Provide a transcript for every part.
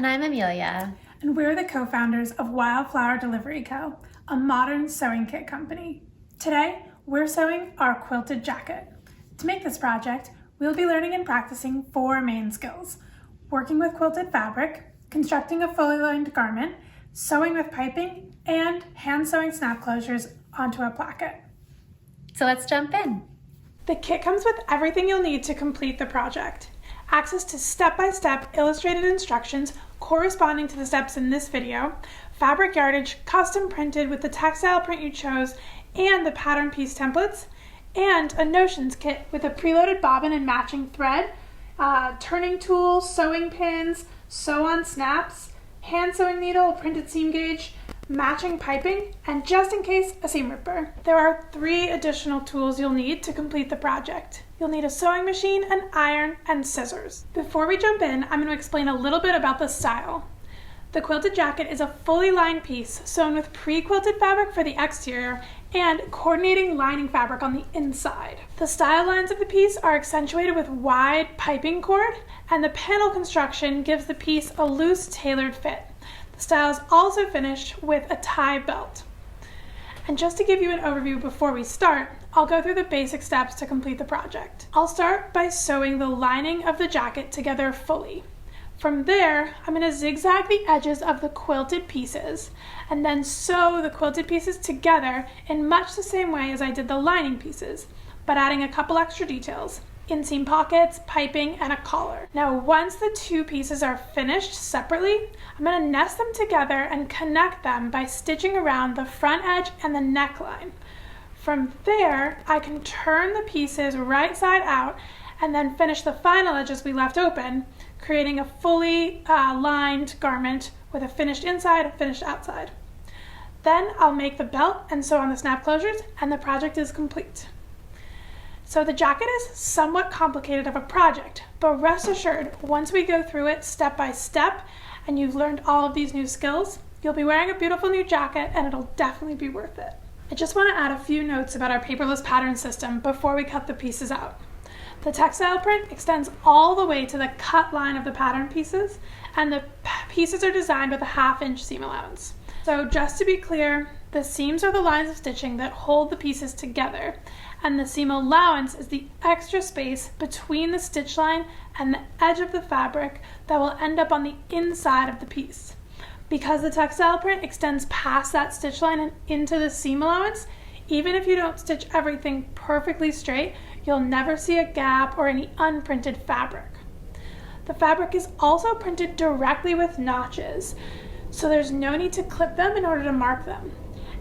And I'm Amelia. And we're the co-founders of Wildflower Delivery Co, a modern sewing kit company. Today, we're sewing our quilted jacket. To make this project, we'll be learning and practicing 4 main skills: working with quilted fabric, constructing a fully lined garment, sewing with piping, and hand sewing snap closures onto a placket. So let's jump in. The kit comes with everything you'll need to complete the project. Access to step-by-step illustrated instructions corresponding to the steps in this video, fabric yardage custom printed with the textile print you chose and the pattern piece templates, and a notions kit with a preloaded bobbin and matching thread, turning tool, sewing pins, sew-on snaps, hand sewing needle, printed seam gauge, matching piping, and just in case, a seam ripper. There are 3 additional tools you'll need to complete the project. You'll need a sewing machine, an iron, and scissors. Before we jump in, I'm going to explain a little bit about the style. The quilted jacket is a fully lined piece sewn with pre-quilted fabric for the exterior and coordinating lining fabric on the inside. The style lines of the piece are accentuated with wide piping cord, and the panel construction gives the piece a loose, tailored fit. The style is also finished with a tie belt. And just to give you an overview before we start, I'll go through the basic steps to complete the project. I'll start by sewing the lining of the jacket together fully. From there, I'm going to zigzag the edges of the quilted pieces and then sew the quilted pieces together in much the same way as I did the lining pieces, but adding a couple extra details: inseam pockets, piping, and a collar. Now, once the 2 pieces are finished separately, I'm going to nest them together and connect them by stitching around the front edge and the neckline. From there, I can turn the pieces right side out and then finish the final edges we left open, creating a fully lined garment with a finished inside and finished outside. Then I'll make the belt and sew on the snap closures, and the project is complete. So the jacket is somewhat complicated of a project, but rest assured, once we go through it step by step and you've learned all of these new skills, you'll be wearing a beautiful new jacket and it'll definitely be worth it. I just want to add a few notes about our paperless pattern system before we cut the pieces out. The textile print extends all the way to the cut line of the pattern pieces, and the pieces are designed with a 1/2 inch seam allowance. So just to be clear, the seams are the lines of stitching that hold the pieces together, and the seam allowance is the extra space between the stitch line and the edge of the fabric that will end up on the inside of the piece. Because the textile print extends past that stitch line and into the seam allowance, even if you don't stitch everything perfectly straight, you'll never see a gap or any unprinted fabric. The fabric is also printed directly with notches, so there's no need to clip them in order to mark them.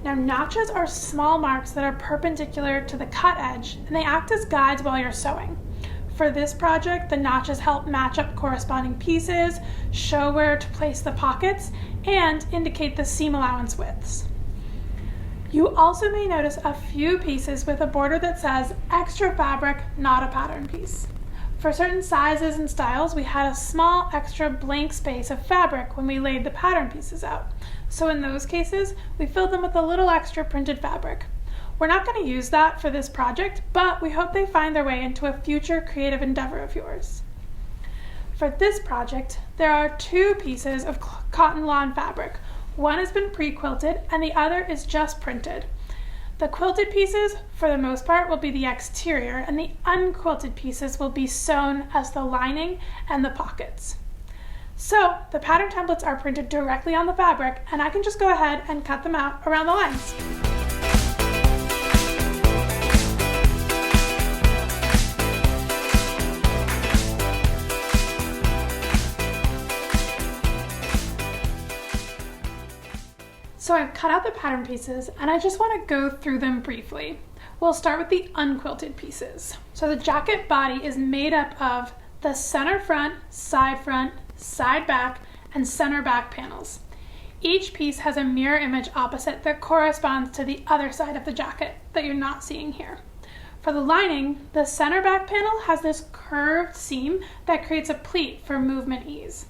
Now, notches are small marks that are perpendicular to the cut edge, and they act as guides while you're sewing. For this project, the notches help match up corresponding pieces, show where to place the pockets, and indicate the seam allowance widths. You also may notice a few pieces with a border that says extra fabric, not a pattern piece. For certain sizes and styles, we had a small extra blank space of fabric when we laid the pattern pieces out. So in those cases, we filled them with a little extra printed fabric. We're not going to use that for this project, but we hope they find their way into a future creative endeavor of yours. For this project, there are 2 pieces of cotton lawn fabric. One has been pre-quilted and the other is just printed. The quilted pieces, for the most part, will be the exterior, and the unquilted pieces will be sewn as the lining and the pockets. So the pattern templates are printed directly on the fabric, and I can just go ahead and cut them out around the lines. So I've cut out the pattern pieces, and I just want to go through them briefly. We'll start with the unquilted pieces. So the jacket body is made up of the center front, side back, and center back panels. Each piece has a mirror image opposite that corresponds to the other side of the jacket that you're not seeing here. For the lining, the center back panel has this curved seam that creates a pleat for movement ease.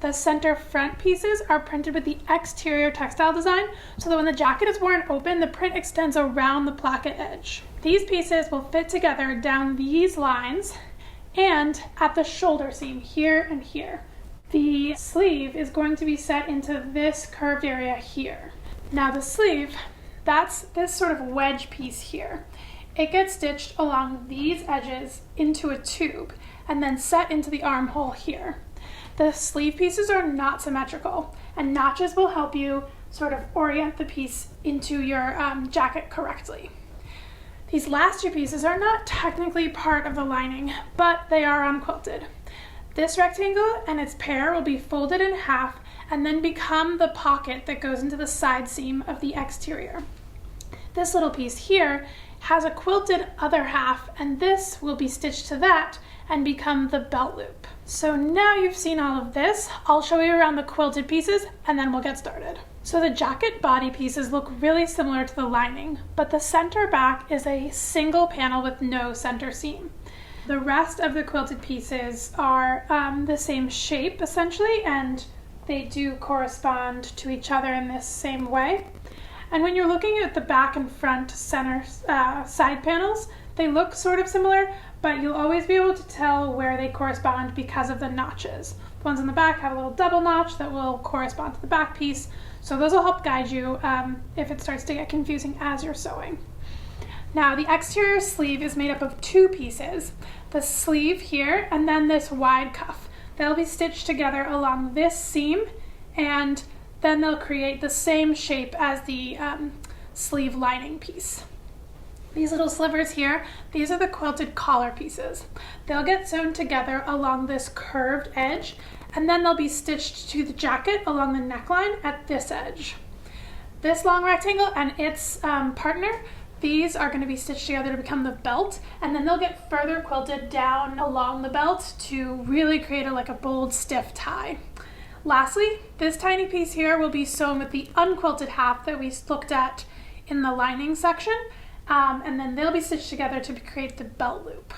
The center front pieces are printed with the exterior textile design so that when the jacket is worn open, the print extends around the placket edge. These pieces will fit together down these lines and at the shoulder seam here and here. The sleeve is going to be set into this curved area here. Now the sleeve, that's this sort of wedge piece here. It gets stitched along these edges into a tube and then set into the armhole here. The sleeve pieces are not symmetrical, and notches will help you sort of orient the piece into your jacket correctly. These last two pieces are not technically part of the lining, but they are unquilted. This rectangle and its pair will be folded in half and then become the pocket that goes into the side seam of the exterior. This little piece here has a quilted other half, and this will be stitched to that and become the belt loop. So now you've seen all of this, I'll show you around the quilted pieces and then we'll get started. So the jacket body pieces look really similar to the lining, but the center back is a single panel with no center seam. The rest of the quilted pieces are the same shape essentially, and they do correspond to each other in this same way. And when you're looking at the back and front center side panels, they look sort of similar, but you'll always be able to tell where they correspond because of the notches. The ones in the back have a little double notch that will correspond to the back piece, so those will help guide you if it starts to get confusing as you're sewing. Now the exterior sleeve is made up of two pieces, the sleeve here and then this wide cuff. They'll be stitched together along this seam, and then they'll create the same shape as the sleeve lining piece. These little slivers here, these are the quilted collar pieces. They'll get sewn together along this curved edge, and then they'll be stitched to the jacket along the neckline at this edge. This long rectangle and its partner, these are going to be stitched together to become the belt, and then they'll get further quilted down along the belt to really create like a bold, stiff tie. Lastly, this tiny piece here will be sewn with the unquilted half that we looked at in the lining section, and then they'll be stitched together to create the belt loop.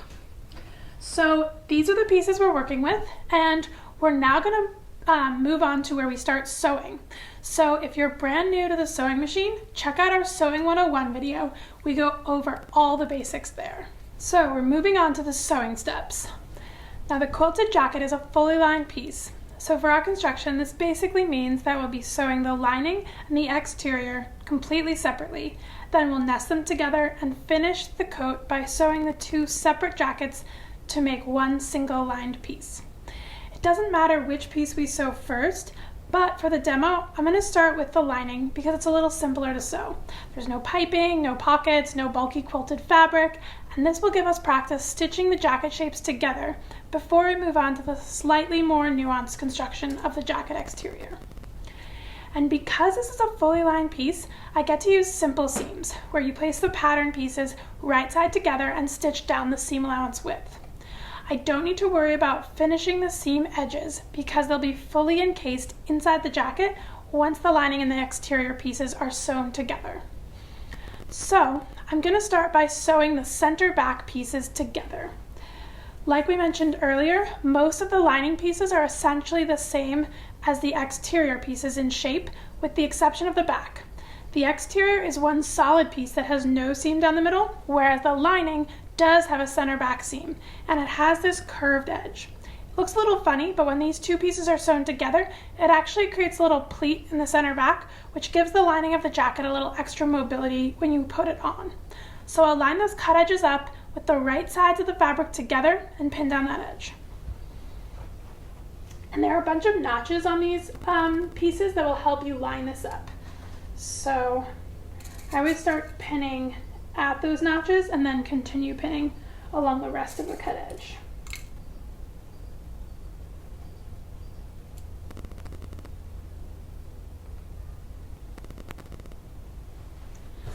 So these are the pieces we're working with, and we're now going to move on to where we start sewing. So if you're brand new to the sewing machine, check out our Sewing 101 video. We go over all the basics there. So we're moving on to the sewing steps. Now the quilted jacket is a fully lined piece. So for our construction, this basically means that we'll be sewing the lining and the exterior completely separately. Then we'll nest them together and finish the coat by sewing the two separate jackets to make one single lined piece. It doesn't matter which piece we sew first, but for the demo, I'm going to start with the lining because it's a little simpler to sew. There's no piping, no pockets, no bulky quilted fabric, and this will give us practice stitching the jacket shapes together before we move on to the slightly more nuanced construction of the jacket exterior. And because this is a fully lined piece, I get to use simple seams, where you place the pattern pieces right side together and stitch down the seam allowance width. I don't need to worry about finishing the seam edges because they'll be fully encased inside the jacket once the lining and the exterior pieces are sewn together. So I'm going to start by sewing the center back pieces together. Like we mentioned earlier, most of the lining pieces are essentially the same as the exterior pieces in shape, with the exception of the back. The exterior is one solid piece that has no seam down the middle, whereas the lining does have a center back seam, and it has this curved edge. It looks a little funny, but when these two pieces are sewn together, it actually creates a little pleat in the center back, which gives the lining of the jacket a little extra mobility when you put it on. So I'll line those cut edges up with the right sides of the fabric together and pin down that edge. And there are a bunch of notches on these pieces that will help you line this up. So I would start pinning at those notches and then continue pinning along the rest of the cut edge.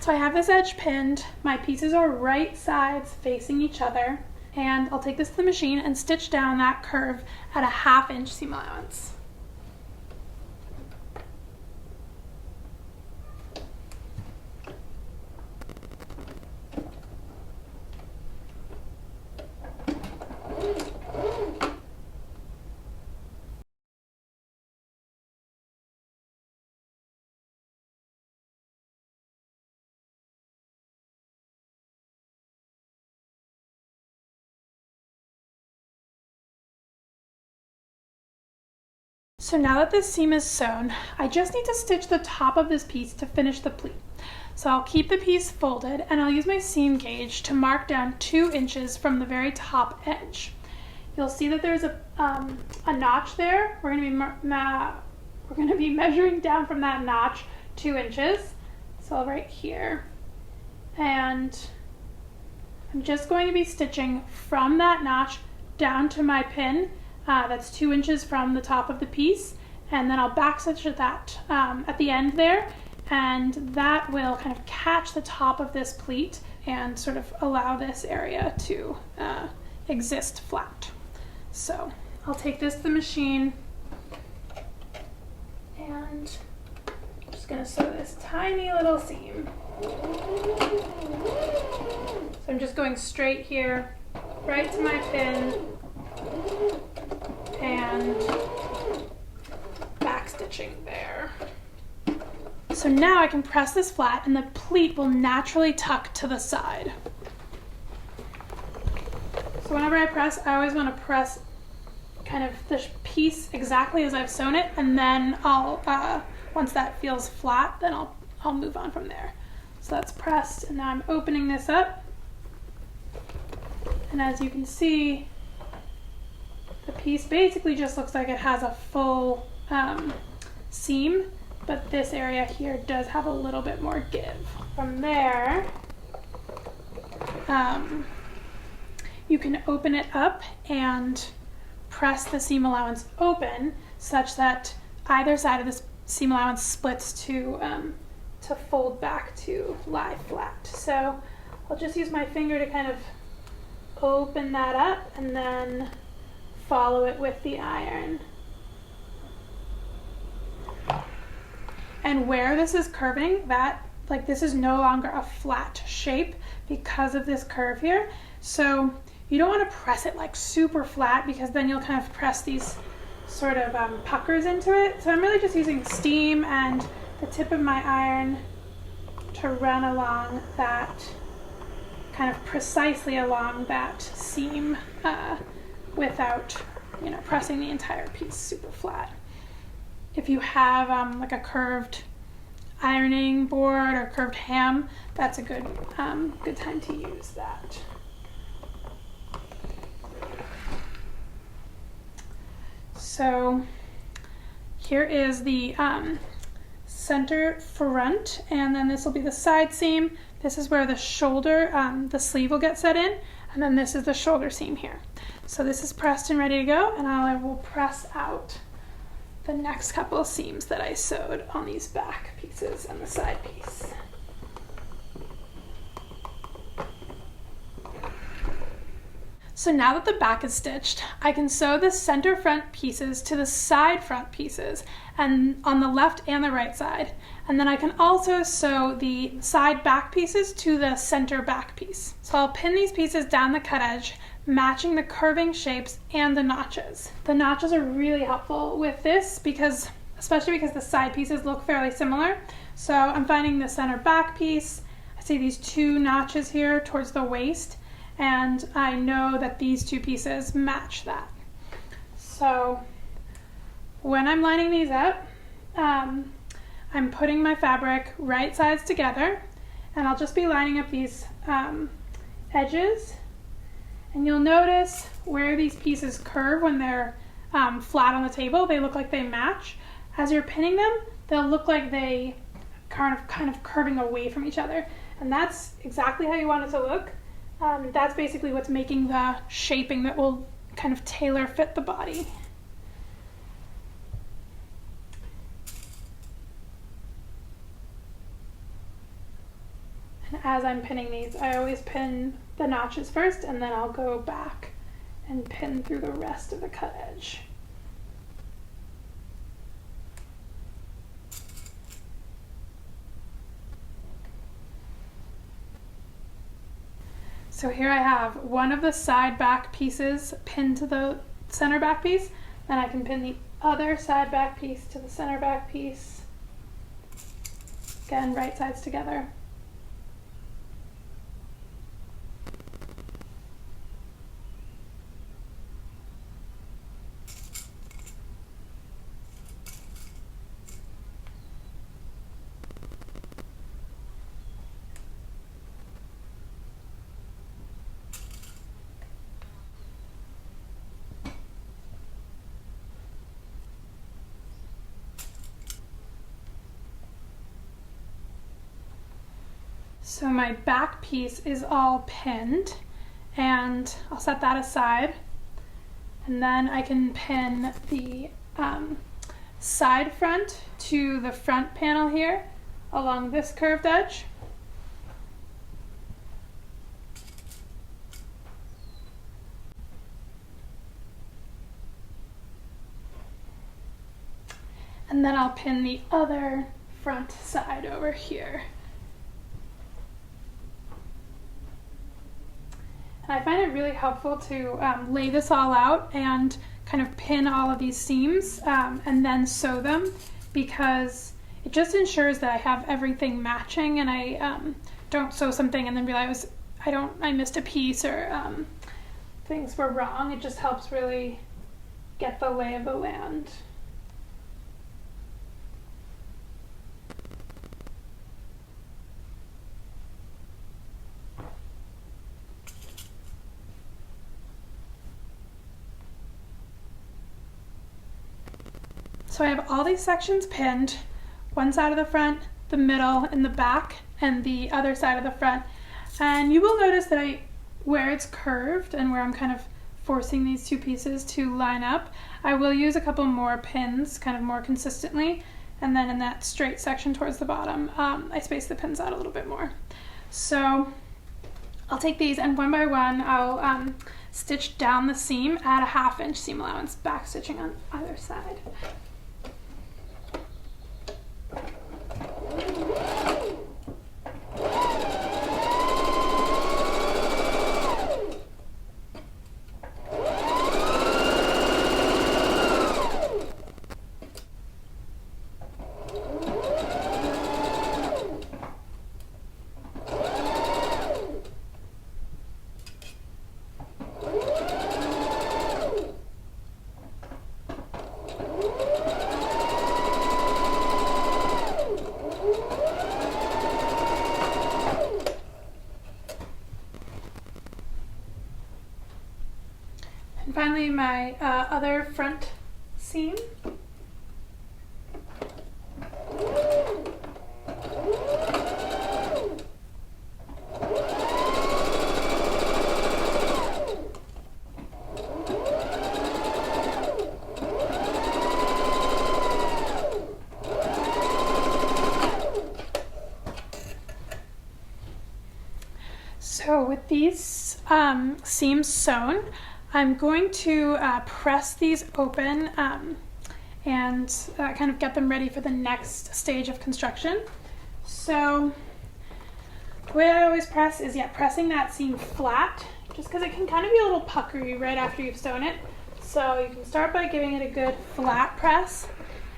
So I have this edge pinned, my pieces are right sides facing each other, and I'll take this to the machine and stitch down that curve at a 1/2 inch seam allowance. So now that this seam is sewn, I just need to stitch the top of this piece to finish the pleat. So I'll keep the piece folded and I'll use my seam gauge to mark down 2 inches from the very top edge. You'll see that there's a notch there. We're going to be measuring down from that notch 2 inches. So right here. And I'm just going to be stitching from that notch down to my pin. That's 2 inches from the top of the piece. And then I'll back stitch that at the end there. And that will kind of catch the top of this pleat and sort of allow this area to exist flat. So I'll take this to the machine and I'm just going to sew this tiny little seam. So I'm just going straight here, right to my pin, and back stitching there. So now I can press this flat and the pleat will naturally tuck to the side. So whenever I press, I always want to press kind of the piece exactly as I've sewn it, and then I'll, once that feels flat, then I'll move on from there. So that's pressed, and now I'm opening this up. And as you can see, the piece basically just looks like it has a full seam, but this area here does have a little bit more give. From there, you can open it up and press the seam allowance open such that either side of this seam allowance splits to fold back to lie flat. So I'll just use my finger to kind of open that up and then follow it with the iron. And where this is curving, this is no longer a flat shape because of this curve here. So you don't want to press it like super flat because then you'll kind of press these sort of puckers into it. So I'm really just using steam and the tip of my iron to run along that, kind of precisely along that seam without, pressing the entire piece super flat. If you have like a curved ironing board or curved ham, that's a good time to use that. So here is the center front, and then this will be the side seam. This is where the shoulder, the sleeve will get set in, and then this is the shoulder seam here. So this is pressed and ready to go, and I will press out the next couple of seams that I sewed on these back pieces and the side piece. So now that the back is stitched, I can sew the center front pieces to the side front pieces and on the left and the right side. And then I can also sew the side back pieces to the center back piece. So I'll pin these pieces down the cut edge, matching the curving shapes and the notches. The notches are really helpful with this especially because the side pieces look fairly similar. So I'm finding the center back piece, I see these 2 notches here towards the waist, and I know that these 2 pieces match that. So when I'm lining these up, I'm putting my fabric right sides together, and I'll just be lining up these edges. And you'll notice where these pieces curve when they're flat on the table, they look like they match. As you're pinning them, they'll look like they kind of curving away from each other. And that's exactly how you want it to look. That's basically what's making the shaping that will kind of tailor fit the body. And as I'm pinning these, I always pin the notches first, and then I'll go back and pin through the rest of the cut edge. So here I have one of the side back pieces pinned to the center back piece, then I can pin the other side back piece to the center back piece. Again, right sides together. So my back piece is all pinned, and I'll set that aside. And then I can pin the side front to the front panel here along this curved edge. And then I'll pin the other front side over here. And I find it really helpful to lay this all out and kind of pin all of these seams and then sew them, because it just ensures that I have everything matching and I don't sew something and then realize I missed a piece or things were wrong. It just helps really get the lay of the land. So I have all these sections pinned, one side of the front, the middle, and the back, and the other side of the front. And you will notice that where it's curved and where I'm kind of forcing these two pieces to line up, I will use a couple more pins kind of more consistently. And then in that straight section towards the bottom, I space the pins out a little bit more. So I'll take these and one by one, I'll stitch down the seam at a 1/2 inch seam allowance, back stitching on either side. And finally, my other front seam. So with these seams sewn, I'm going to press these open and kind of get them ready for the next stage of construction. So the way I always press is, pressing that seam flat, just because it can kind of be a little puckery right after you've sewn it. So you can start by giving it a good flat press,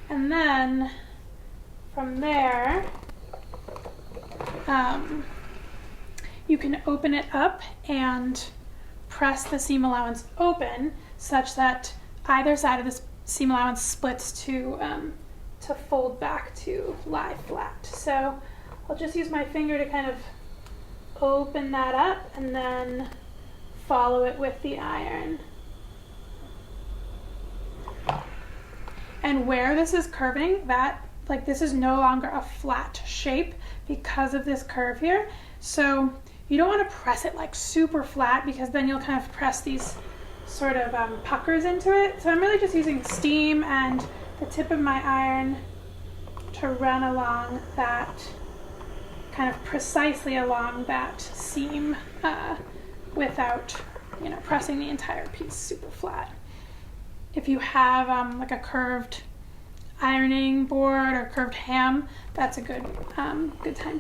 and then from there, you can open it up and press the seam allowance open such that either side of this seam allowance splits to fold back to lie flat. So I'll just use my finger to kind of open that up and then follow it with the iron. And where this is curving, this is no longer a flat shape because of this curve here. So you don't want to press it like super flat, because then you'll kind of press these sort of puckers into it. So I'm really just using steam and the tip of my iron to run along that, kind of precisely along that seam without, pressing the entire piece super flat. If you have like a curved ironing board or curved ham, that's a good time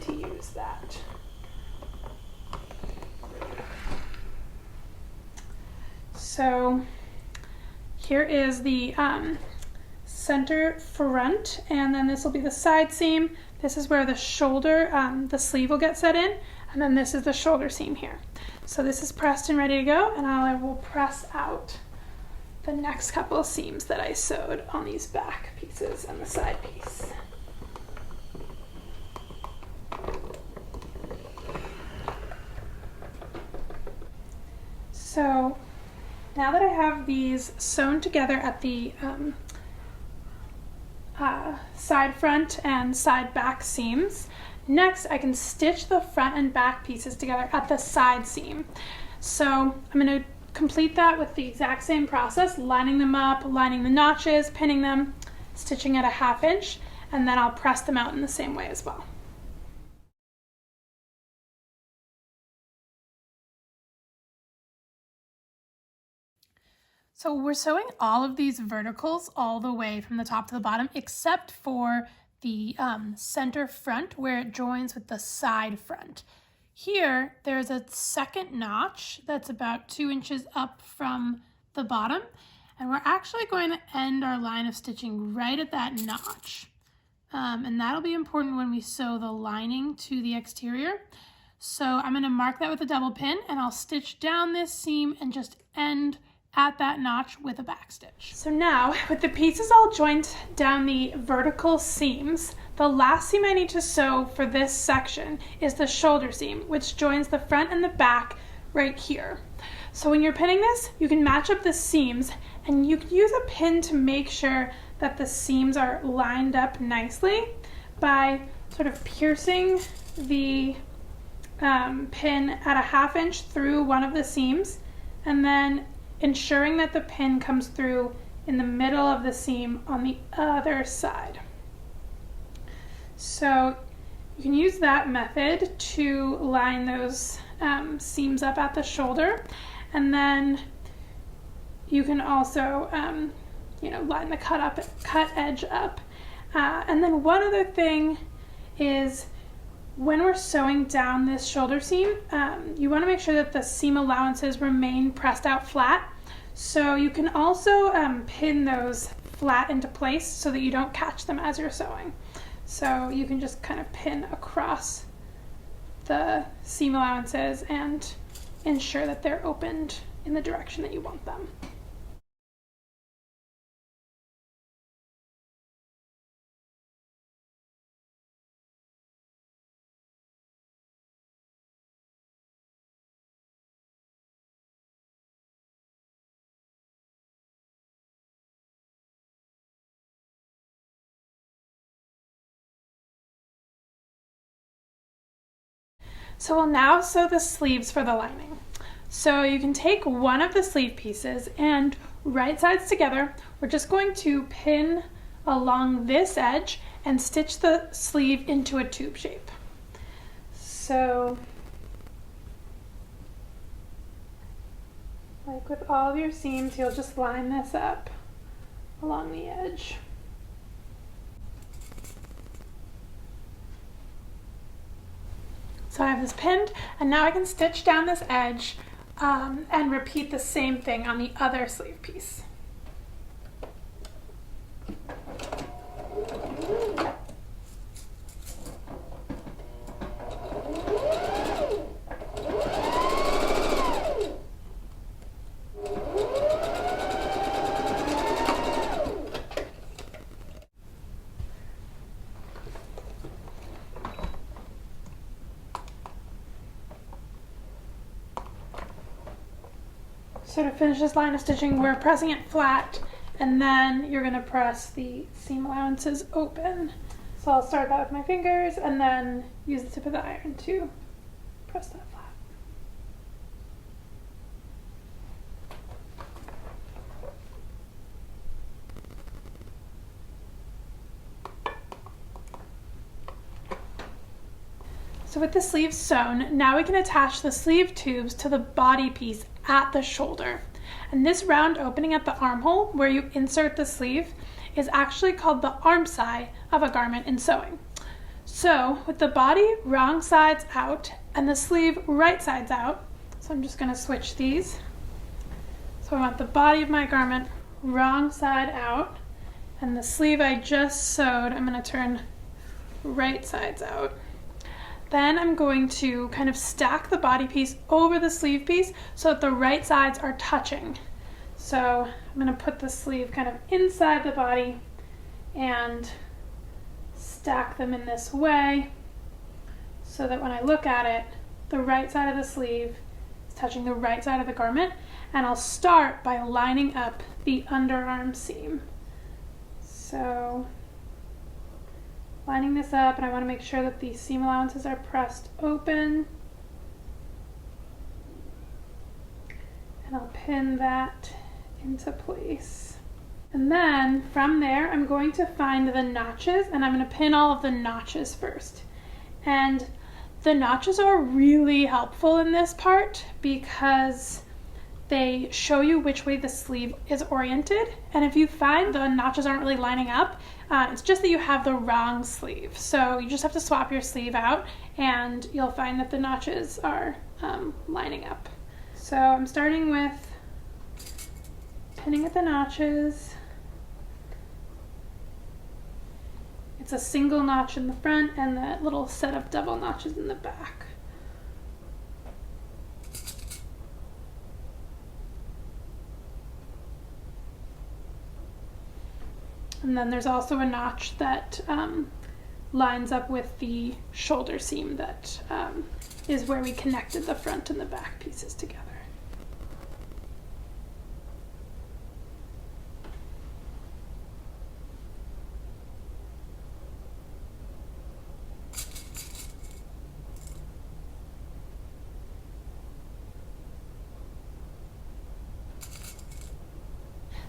to use that. So here is the center front, and then this will be the side seam. This is where the shoulder, the sleeve will get set in, and then this is the shoulder seam here. So this is pressed and ready to go, and I will press out the next couple of seams that I sewed on these back pieces and the side piece. So now that I have these sewn together at the side front and side back seams, Next, I can stitch the front and back pieces together at the side seam. So I'm going to complete that with the exact same process, lining them up, lining the notches, pinning them, stitching at a 1/2 inch, and then I'll press them out in the same way as well. So we're sewing all of these verticals all the way from the top to the bottom, except for the center front where it joins with the side front. Here, there's a second notch that's about 2 inches up from the bottom, and we're actually going to end our line of stitching right at that notch. And that'll be important when we sew the lining to the exterior. So I'm going to mark that with a double pin, and I'll stitch down this seam and just end at that notch with a back stitch. So now, with the pieces all joined down the vertical seams, the last seam I need to sew for this section is the shoulder seam, which joins the front and the back right here. So when you're pinning this, you can match up the seams, and you can use a pin to make sure that the seams are lined up nicely by sort of piercing the pin at a 1/2 inch through one of the seams, and then ensuring that the pin comes through in the middle of the seam on the other side. So you can use that method to line those seams up at the shoulder, and then you can also line the cut edge up. And then one other thing is, when we're sewing down this shoulder seam, you want to make sure that the seam allowances remain pressed out flat. So you can also pin those flat into place so that you don't catch them as you're sewing. So you can just kind of pin across the seam allowances and ensure that they're opened in the direction that you want them. So we'll now sew the sleeves for the lining. So you can take one of the sleeve pieces and right sides together, we're just going to pin along this edge and stitch the sleeve into a tube shape. So, like with all of your seams, you'll just line this up along the edge. So I have this pinned, and now I can stitch down this edge and repeat the same thing on the other sleeve piece. So to finish this line of stitching, we're pressing it flat, and then you're going to press the seam allowances open. So I'll start that with my fingers and then use the tip of the iron to press that flat. So with the sleeves sewn, now we can attach the sleeve tubes to the body piece at the shoulder. And this round opening at the armhole where you insert the sleeve is actually called the arm side of a garment in sewing. So with the body wrong sides out and the sleeve right sides out, so I'm just going to switch these. So I want the body of my garment wrong side out, and the sleeve I just sewed, I'm going to turn right sides out. Then I'm going to kind of stack the body piece over the sleeve piece so that the right sides are touching. So I'm going to put the sleeve kind of inside the body and stack them in this way so that when I look at it, the right side of the sleeve is touching the right side of the garment. And I'll start by lining up the underarm seam. So lining this up, and I want to make sure that the seam allowances are pressed open. And I'll pin that into place. And then from there, I'm going to find the notches, and I'm going to pin all of the notches first. And the notches are really helpful in this part because they show you which way the sleeve is oriented. And if you find the notches aren't really lining up, it's just that you have the wrong sleeve. So you just have to swap your sleeve out and you'll find that the notches are lining up. So I'm starting with pinning at the notches. It's a single notch in the front and that little set of double notches in the back. And then there's also a notch that lines up with the shoulder seam that is where we connected the front and the back pieces together.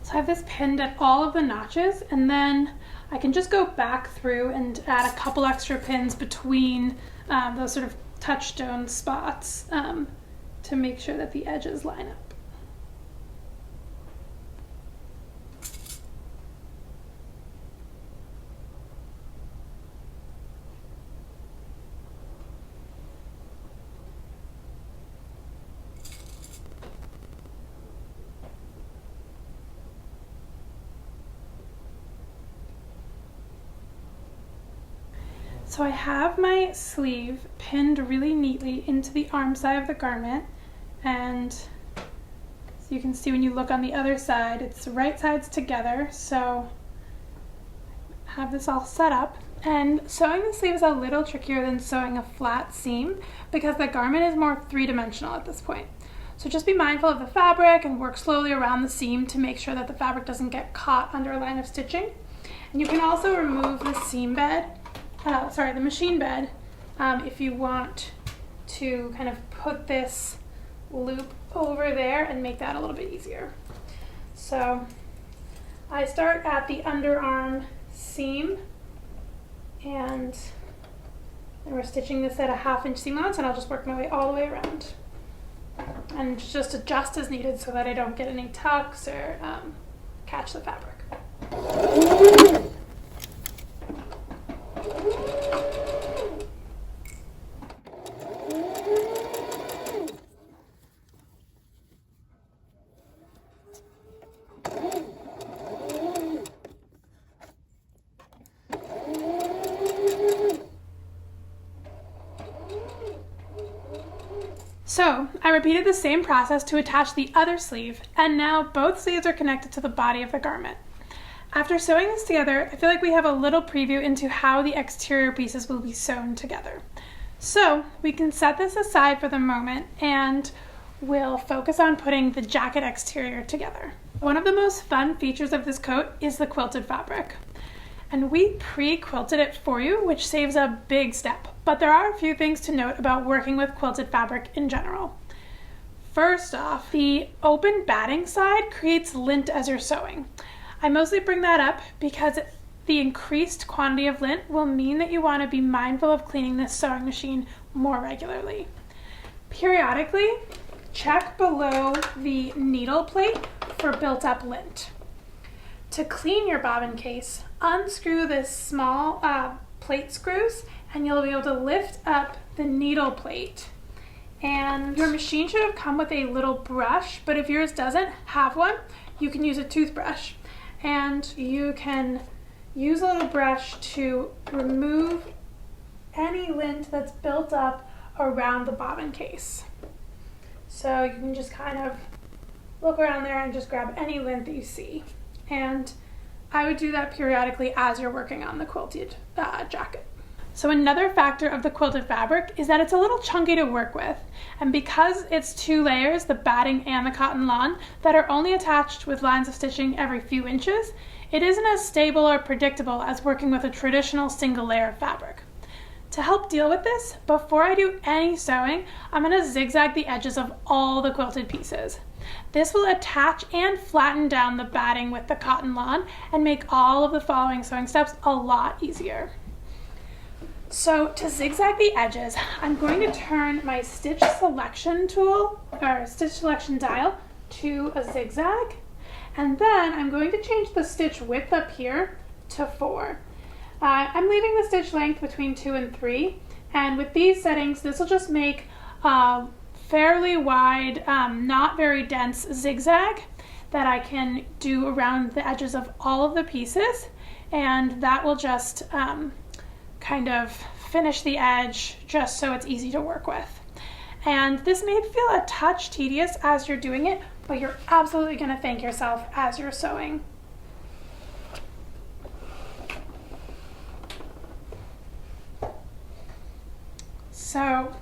So I have this pinned at all of the notches, and then I can just go back through and add a couple extra pins between those sort of touchstone spots to make sure that the edges line up. So I have my sleeve pinned really neatly into the arm side of the garment, and so you can see when you look on the other side, it's the right sides together. So I have this all set up, and sewing the sleeve is a little trickier than sewing a flat seam because the garment is more three-dimensional at this point. So just be mindful of the fabric and work slowly around the seam to make sure that the fabric doesn't get caught under a line of stitching. And you can also remove the seam bed, the machine bed, if you want to kind of put this loop over there and make that a little bit easier. So I start at the underarm seam, and we're stitching this at a 1/2 inch seam allowance, and I'll just work my way all the way around and just adjust as needed so that I don't get any tucks or catch the fabric. So I repeated the same process to attach the other sleeve, and now both sleeves are connected to the body of the garment. After sewing this together, I feel like we have a little preview into how the exterior pieces will be sewn together. So we can set this aside for the moment and we'll focus on putting the jacket exterior together. One of the most fun features of this coat is the quilted fabric. And we pre-quilted it for you, which saves a big step. But there are a few things to note about working with quilted fabric in general. First off, the open batting side creates lint as you're sewing. I mostly bring that up because the increased quantity of lint will mean that you want to be mindful of cleaning this sewing machine more regularly. Periodically, check below the needle plate for built-up lint. To clean your bobbin case, unscrew the small plate screws and you'll be able to lift up the needle plate. And your machine should have come with a little brush, but if yours doesn't have one, you can use a toothbrush. And you can use a little brush to remove any lint that's built up around the bobbin case. So you can just kind of look around there and just grab any lint that you see. And I would do that periodically as you're working on the quilted jacket. So another factor of the quilted fabric is that it's a little chunky to work with. And because it's 2 layers, the batting and the cotton lawn, that are only attached with lines of stitching every few inches, it isn't as stable or predictable as working with a traditional single layer of fabric. To help deal with this, before I do any sewing, I'm going to zigzag the edges of all the quilted pieces. This will attach and flatten down the batting with the cotton lawn and make all of the following sewing steps a lot easier. So to zigzag the edges, I'm going to turn my stitch selection tool, or stitch selection dial, to a zigzag, and then I'm going to change the stitch width up here to 4. I'm leaving the stitch length between 2 and 3, and with these settings, this will just make a fairly wide, not very dense zigzag that I can do around the edges of all of the pieces, and that will just kind of finish the edge just so it's easy to work with. And this may feel a touch tedious as you're doing it, but you're absolutely going to thank yourself as you're sewing. So,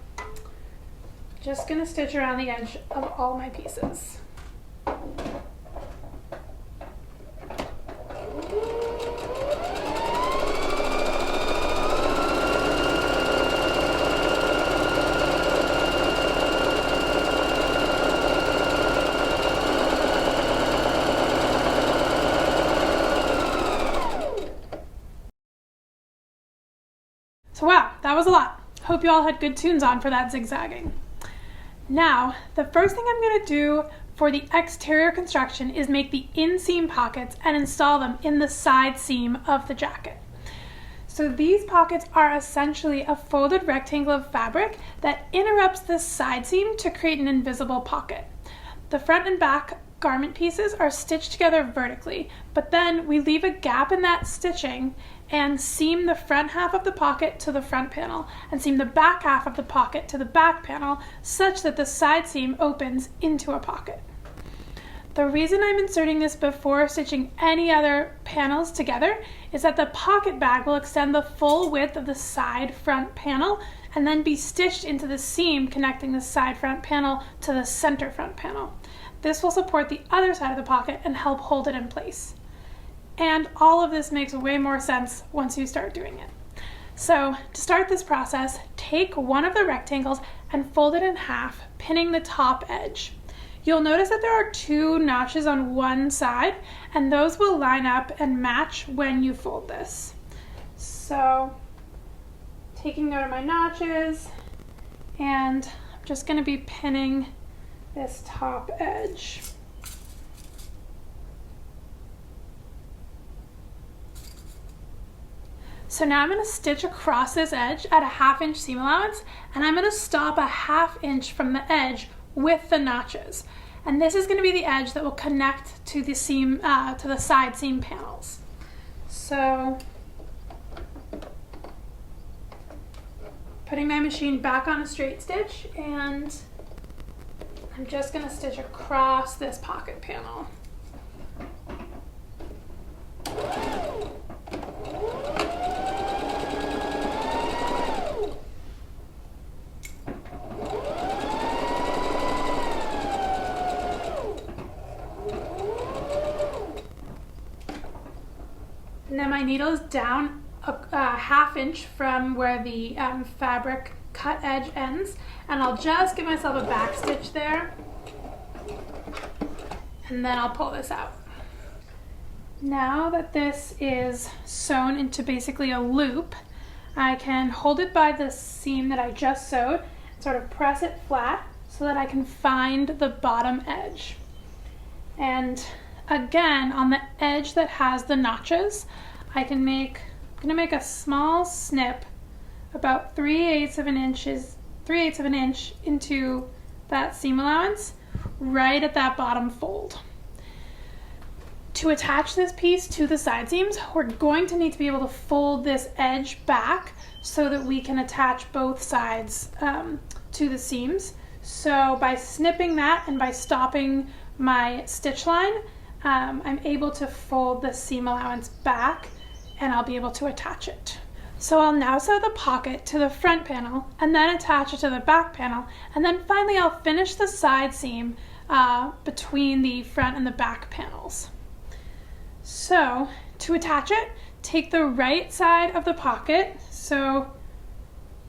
just going to stitch around the edge of all my pieces. So wow, that was a lot. Hope you all had good tunes on for that zigzagging. Now, the first thing I'm going to do for the exterior construction is make the inseam pockets and install them in the side seam of the jacket. So these pockets are essentially a folded rectangle of fabric that interrupts the side seam to create an invisible pocket. The front and back garment pieces are stitched together vertically, but then we leave a gap in that stitching and seam the front half of the pocket to the front panel and seam the back half of the pocket to the back panel such that the side seam opens into a pocket. The reason I'm inserting this before stitching any other panels together is that the pocket bag will extend the full width of the side front panel and then be stitched into the seam connecting the side front panel to the center front panel. This will support the other side of the pocket and help hold it in place. And all of this makes way more sense once you start doing it. So to start this process, take one of the rectangles and fold it in half, pinning the top edge. You'll notice that there are 2 notches on one side, and those will line up and match when you fold this. So taking note of my notches, and I'm just going to be pinning this top edge. So now I'm going to stitch across this edge at a 1/2 inch seam allowance, and I'm going to stop a 1/2 inch from the edge with the notches. And this is going to be the edge that will connect to the seam, to the side seam panels. So putting my machine back on a straight stitch, and I'm just going to stitch across this pocket panel. And then my needle is down a 1/2 inch from where the fabric cut edge ends, and I'll just give myself a back stitch there, and then I'll pull this out. Now that this is sewn into basically a loop, I can hold it by the seam that I just sewed and sort of press it flat so that I can find the bottom edge. And again, on the edge that has the notches, I'm gonna make a small snip about 3/8 of an inch into that seam allowance right at that bottom fold. To attach this piece to the side seams, we're going to need to be able to fold this edge back so that we can attach both sides to the seams. So by snipping that and by stopping my stitch line, I'm able to fold the seam allowance back, and I'll be able to attach it. So I'll now sew the pocket to the front panel and then attach it to the back panel, and then finally I'll finish the side seam between the front and the back panels. So to attach it, take the right side of the pocket, so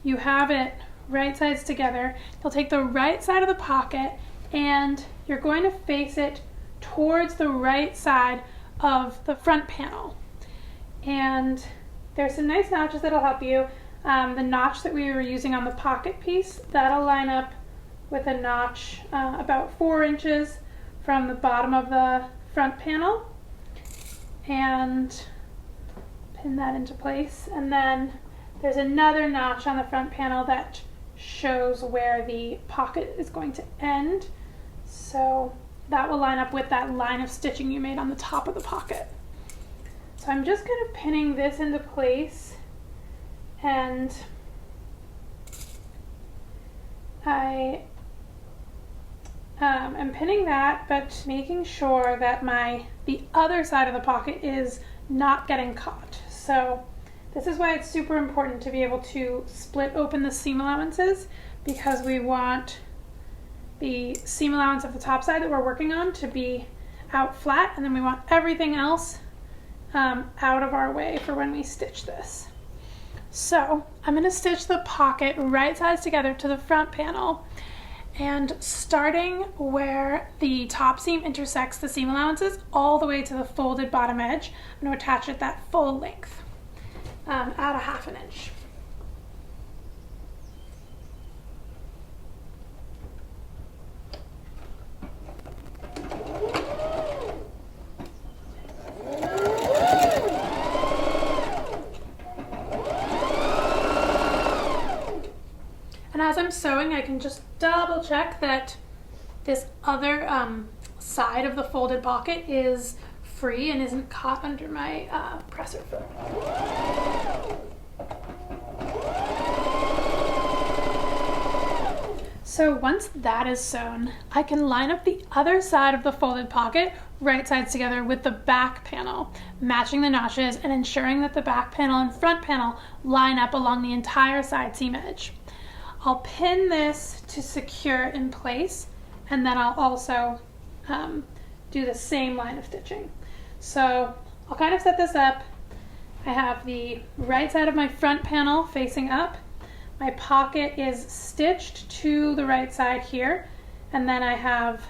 you have it right sides together. You'll take the right side of the pocket and you're going to face it towards the right side of the front panel. And there's some nice notches that'll help you. The notch that we were using on the pocket piece, that'll line up with a notch about 4 inches from the bottom of the front panel, and pin that into place. And then there's another notch on the front panel that shows where the pocket is going to end. So that will line up with that line of stitching you made on the top of the pocket. So I'm just kind of pinning this into place, and I am pinning that, but making sure that the other side of the pocket is not getting caught. So this is why it's super important to be able to split open the seam allowances, because we want the seam allowance of the top side that we're working on to be out flat, and then we want everything else out of our way for when we stitch this. So I'm going to stitch the pocket right sides together to the front panel, and starting where the top seam intersects the seam allowances all the way to the folded bottom edge, I'm going to attach it that full length at a 1/2 inch. And as I'm sewing, I can just double check that this other side of the folded pocket is free and isn't caught under my presser foot. So once that is sewn, I can line up the other side of the folded pocket right sides together with the back panel, matching the notches and ensuring that the back panel and front panel line up along the entire side seam edge. I'll pin this to secure it in place, and then I'll also do the same line of stitching. So I'll kind of set this up. I have the right side of my front panel facing up. My pocket is stitched to the right side here, and then I have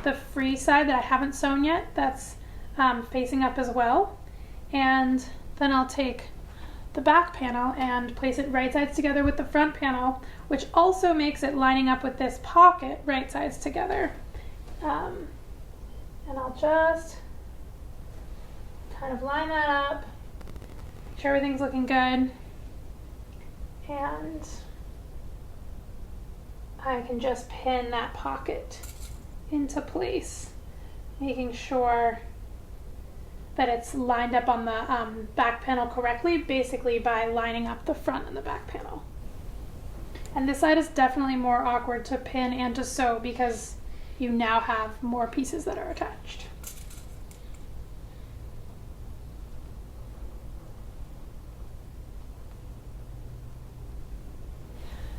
the free side that I haven't sewn yet that's facing up as well. And then I'll take the back panel and place it right sides together with the front panel, which also makes it lining up with this pocket right sides together. And I'll just kind of line that up, make sure everything's looking good, and I can just pin that pocket into place, making sure that it's lined up on the back panel correctly, basically by lining up the front and the back panel. And this side is definitely more awkward to pin and to sew because you now have more pieces that are attached.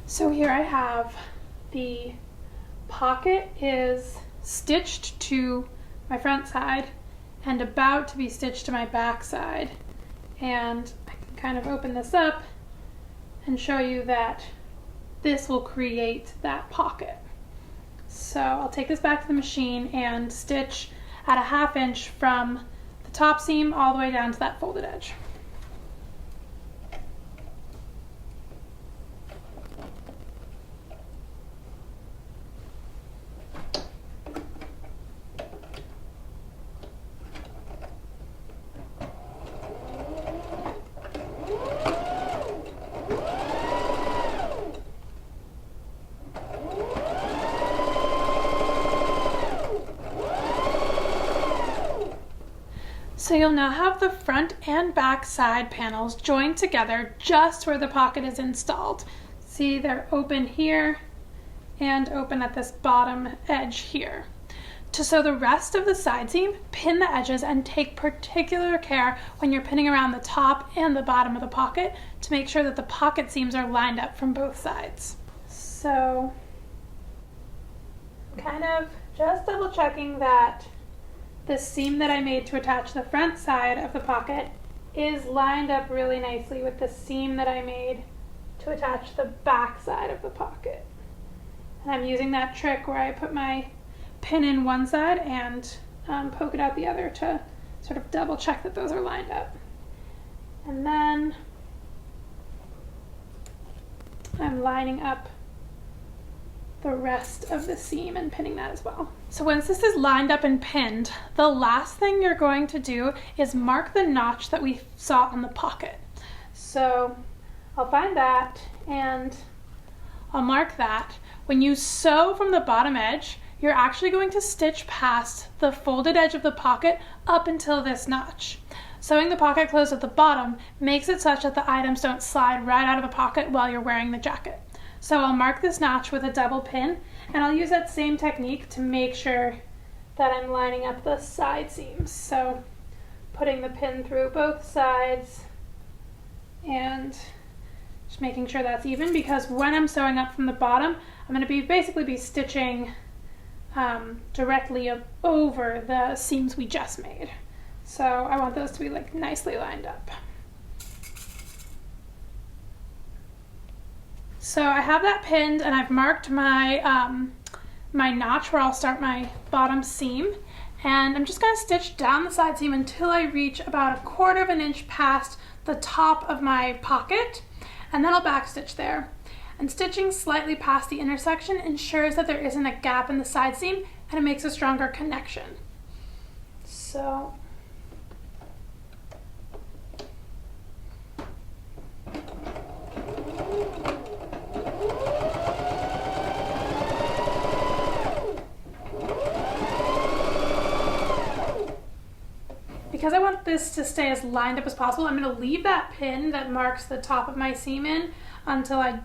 So here I have the pocket is stitched to my front side and about to be stitched to my back side. And I can kind of open this up and show you that this will create that pocket. So I'll take this back to the machine and stitch at a 1/2 inch from the top seam all the way down to that folded edge. So you'll now have the front and back side panels joined together just where the pocket is installed. See, they're open here and open at this bottom edge here. To sew the rest of the side seam, pin the edges and take particular care when you're pinning around the top and the bottom of the pocket to make sure that the pocket seams are lined up from both sides. So, kind of just double checking that the seam that I made to attach the front side of the pocket is lined up really nicely with the seam that I made to attach the back side of the pocket. And I'm using that trick where I put my pin in one side and poke it out the other to sort of double check that those are lined up. And then I'm lining up the rest of the seam and pinning that as well. So once this is lined up and pinned, the last thing you're going to do is mark the notch that we saw on the pocket. So I'll find that and I'll mark that. When you sew from the bottom edge, you're actually going to stitch past the folded edge of the pocket up until this notch. Sewing the pocket closed at the bottom makes it such that the items don't slide right out of the pocket while you're wearing the jacket. So I'll mark this notch with a double pin, and I'll use that same technique to make sure that I'm lining up the side seams. So putting the pin through both sides and just making sure that's even, because when I'm sewing up from the bottom, I'm going to basically be stitching directly over the seams we just made. So I want those to be like nicely lined up. So I have that pinned and I've marked my my notch where I'll start my bottom seam, and I'm just going to stitch down the side seam until I reach about 1/4 of an inch past the top of my pocket, and then I'll back stitch there. And stitching slightly past the intersection ensures that there isn't a gap in the side seam, and it makes a stronger connection. So because I want this to stay as lined up as possible, I'm going to leave that pin that marks the top of my seam in until I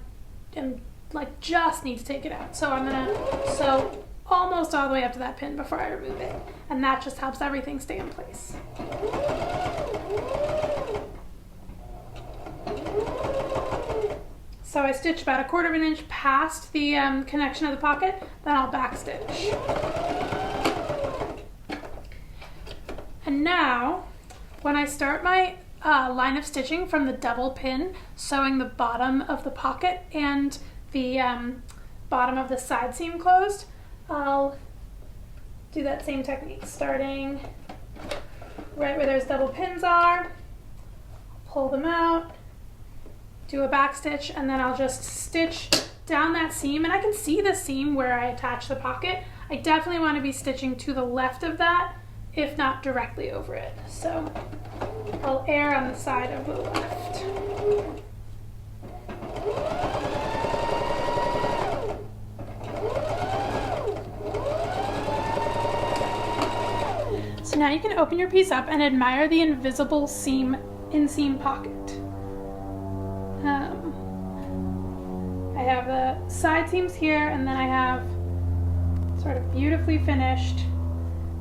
just need to take it out. So I'm going to sew almost all the way up to that pin before I remove it, and that just helps everything stay in place. So I stitch about 1/4 of an inch past the connection of the pocket, then I'll back stitch. And now, when I start my line of stitching from the double pin, sewing the bottom of the pocket and the bottom of the side seam closed, I'll do that same technique, starting right where those double pins are, pull them out, do a back stitch, and then I'll just stitch down that seam, and I can see the seam where I attach the pocket. I definitely want to be stitching to the left of that, if not directly over it. So I'll err on the side of the left. So now you can open your piece up and admire the invisible inseam pocket. I have the side seams here, and then I have sort of beautifully finished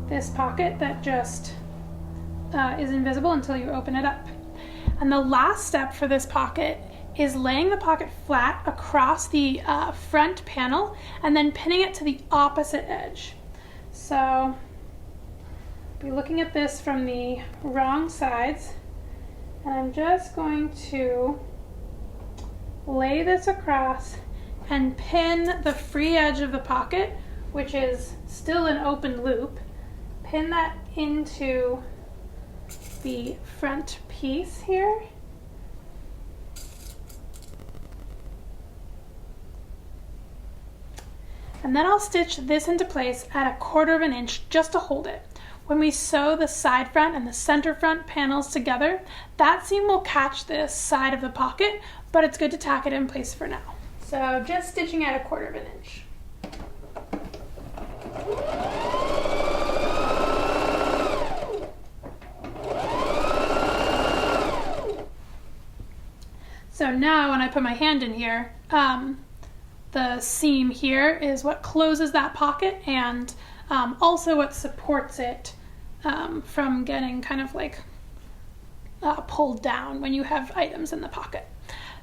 this pocket that just is invisible until you open it up. And the last step for this pocket is laying the pocket flat across the front panel and then pinning it to the opposite edge. So I'll be looking at this from the wrong sides, and I'm just going to lay this across and pin the free edge of the pocket, which is still an open loop, pin that into the front piece here. And then I'll stitch this into place at 1/4 of an inch just to hold it. When we sew the side front and the center front panels together, that seam will catch this side of the pocket, but it's good to tack it in place for now. So just stitching at 1/4 of an inch. So now when I put my hand in here, the seam here is what closes that pocket, and also what supports it from getting kind of like pulled down when you have items in the pocket.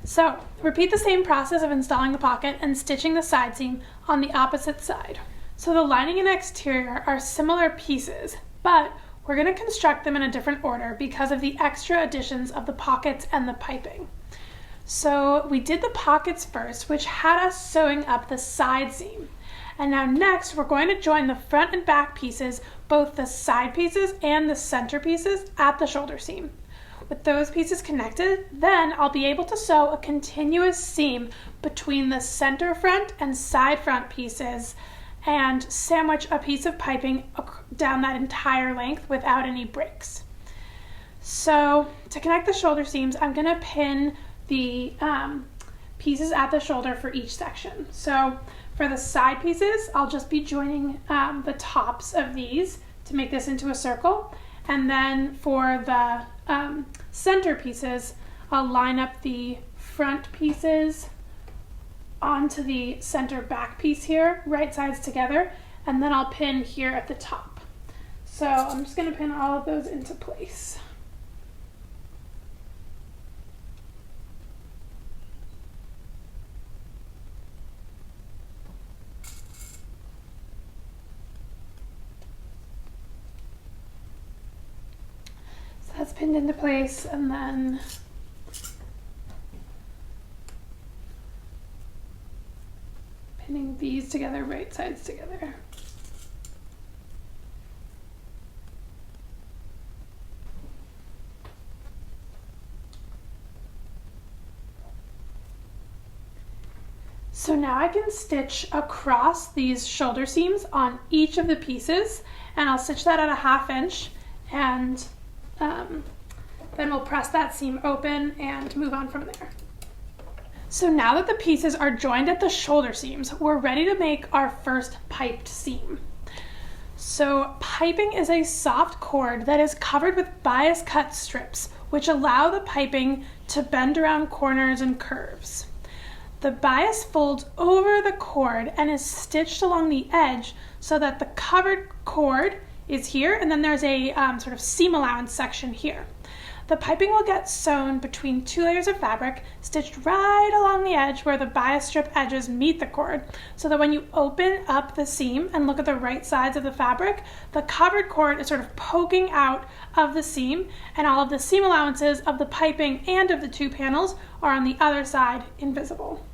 So repeat the same process of installing the pocket and stitching the side seam on the opposite side. So the lining and exterior are similar pieces, but we're going to construct them in a different order because of the extra additions of the pockets and the piping. So we did the pockets first, which had us sewing up the side seam. And now next, we're going to join the front and back pieces, both the side pieces and the center pieces, at the shoulder seam. With those pieces connected, then I'll be able to sew a continuous seam between the center front and side front pieces and sandwich a piece of piping down that entire length without any breaks. So to connect the shoulder seams, I'm going to pin the pieces at the shoulder for each section. So for the side pieces, I'll just be joining the tops of these to make this into a circle. And then for the center pieces, I'll line up the front pieces onto the center back piece here, right sides together, and then I'll pin here at the top. So I'm just going to pin all of those into place. So that's pinned into place, and then pinning these together, right sides together. So now I can stitch across these shoulder seams on each of the pieces, and I'll stitch that at a 1/2 inch, and then we'll press that seam open and move on from there. So now that the pieces are joined at the shoulder seams, we're ready to make our first piped seam. So piping is a soft cord that is covered with bias cut strips, which allow the piping to bend around corners and curves. The bias folds over the cord and is stitched along the edge so that the covered cord is here, and then there's a sort of seam allowance section here. The piping will get sewn between 2 layers of fabric, stitched right along the edge where the bias strip edges meet the cord, so that when you open up the seam and look at the right sides of the fabric, the covered cord is sort of poking out of the seam, and all of the seam allowances of the piping and of the 2 panels are on the other side invisible.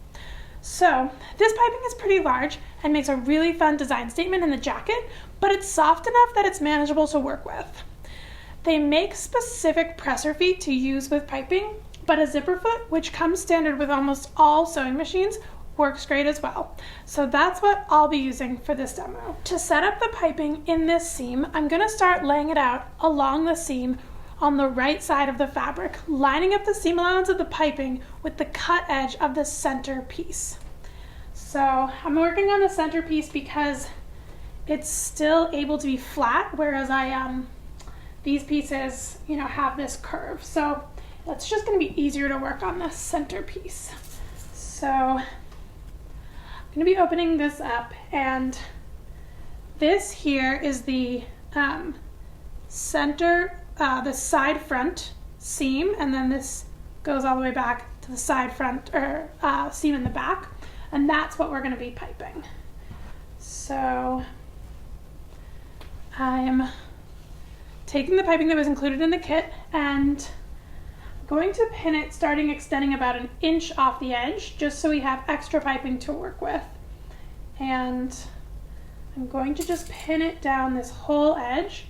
So this piping is pretty large and makes a really fun design statement in the jacket, but it's soft enough that it's manageable to work with. They make specific presser feet to use with piping, but a zipper foot, which comes standard with almost all sewing machines, works great as well. So that's what I'll be using for this demo. To set up the piping in this seam, I'm going to start laying it out along the seam on the right side of the fabric, lining up the seam allowance of the piping with the cut edge of the center piece. So I'm working on the center piece because it's still able to be flat, whereas these pieces, have this curve. So it's just going to be easier to work on the center piece. So I'm going to be opening this up, and this here is the center, the side front seam, and then this goes all the way back to the side front or seam in the back, and that's what we're going to be piping. So I'm taking the piping that was included in the kit and going to pin it starting extending about 1 inch off the edge, just so we have extra piping to work with. And I'm going to just pin it down this whole edge,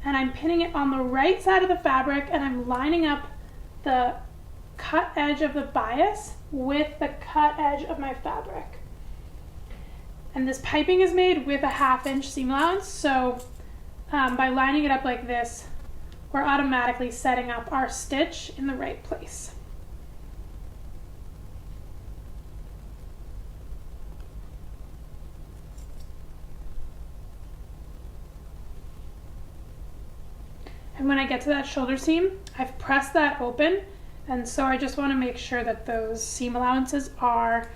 and I'm pinning it on the right side of the fabric, and I'm lining up the cut edge of the bias with the cut edge of my fabric. And this piping is made with a 1/2 inch seam allowance, so by lining it up like this, we're automatically setting up our stitch in the right place. And when I get to that shoulder seam, I've pressed that open, and so I just want to make sure that those seam allowances are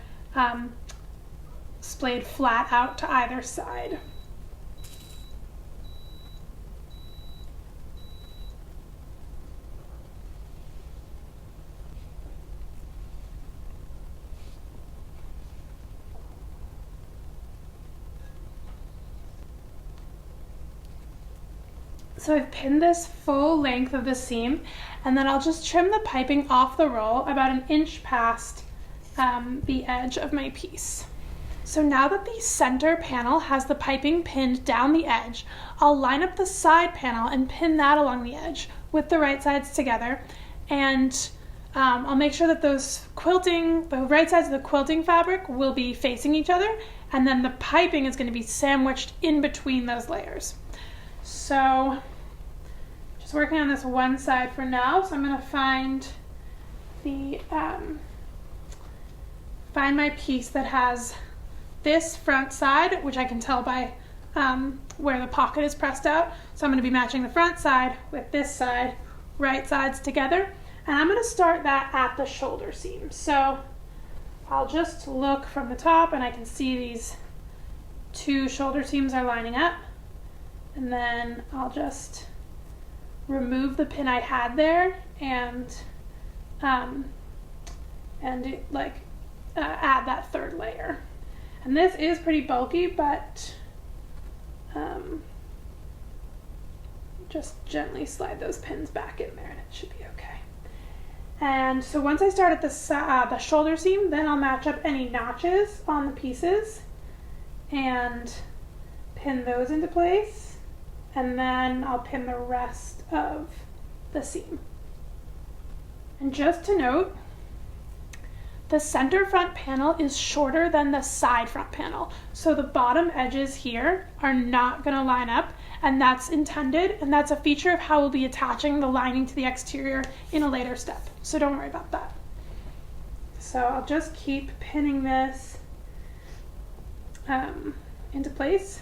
splayed flat out to either side. So I've pinned this full length of the seam, and then I'll just trim the piping off the roll about an inch past the edge of my piece. So now that the center panel has the piping pinned down the edge, I'll line up the side panel and pin that along the edge with the right sides together, and I'll make sure that the right sides of the quilting fabric will be facing each other, and then the piping is going to be sandwiched in between those layers. So just working on this one side for now, so I'm going to find my piece that has this front side, which I can tell by where the pocket is pressed out. So I'm going to be matching the front side with this side, right sides together, and I'm going to start that at the shoulder seam. So I'll just look from the top and I can see these two shoulder seams are lining up, and then I'll just remove the pin I had there and add that third layer. And this is pretty bulky, but just gently slide those pins back in there and it should be okay. And so once I start at the shoulder seam, then I'll match up any notches on the pieces and pin those into place, and then I'll pin the rest of the seam. And just to note, the center front panel is shorter than the side front panel, so the bottom edges here are not going to line up, and that's intended, and that's a feature of how we'll be attaching the lining to the exterior in a later step, so don't worry about that. So I'll just keep pinning this into place.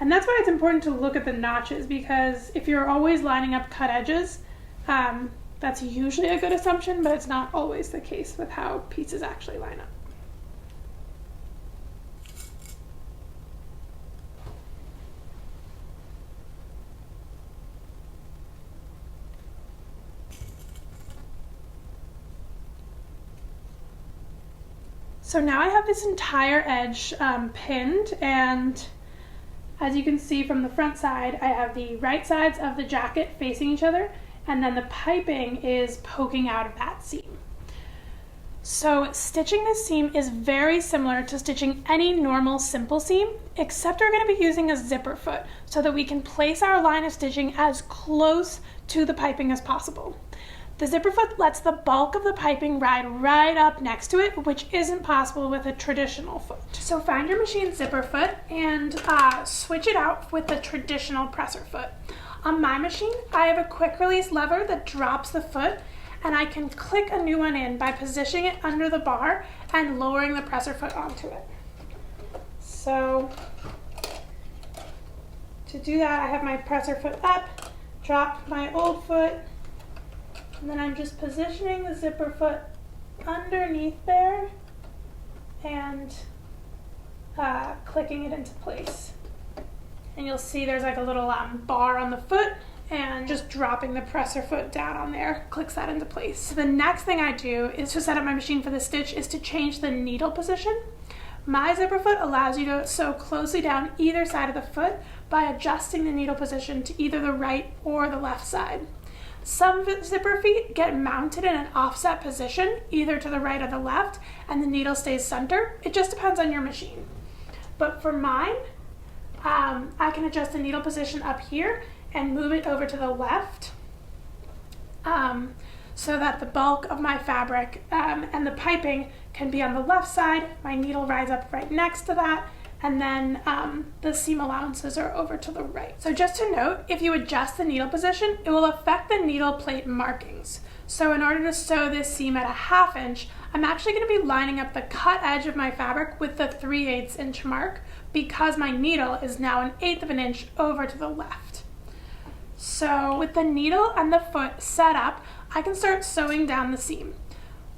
And that's why it's important to look at the notches, because if you're always lining up cut edges, that's usually a good assumption, but it's not always the case with how pieces actually line up. So now I have this entire edge pinned, and as you can see from the front side, I have the right sides of the jacket facing each other, and then the piping is poking out of that seam. So stitching this seam is very similar to stitching any normal simple seam, except we're going to be using a zipper foot so that we can place our line of stitching as close to the piping as possible. The zipper foot lets the bulk of the piping ride right up next to it, which isn't possible with a traditional foot. So find your machine zipper foot and switch it out with the traditional presser foot. On my machine, I have a quick release lever that drops the foot, and I can click a new one in by positioning it under the bar and lowering the presser foot onto it. So to do that, I have my presser foot up, drop my old foot, and then I'm just positioning the zipper foot underneath there and clicking it into place. And you'll see there's like a little bar on the foot, and just dropping the presser foot down on there clicks that into place. So the next thing I do is to set up my machine for the stitch is to change the needle position. My zipper foot allows you to sew closely down either side of the foot by adjusting the needle position to either the right or the left side. Some zipper feet get mounted in an offset position, either to the right or the left, and the needle stays center. It just depends on your machine. But for mine, I can adjust the needle position up here and move it over to the left so that the bulk of my fabric and the piping can be on the left side. My needle rides up right next to that, and then the seam allowances are over to the right. So just to note, if you adjust the needle position, it will affect the needle plate markings. So in order to sew this seam at a 1/2 inch, I'm actually going to be lining up the cut edge of my fabric with the 3/8 inch mark, because my needle is now 1/8 of an inch over to the left. So with the needle and the foot set up, I can start sewing down the seam.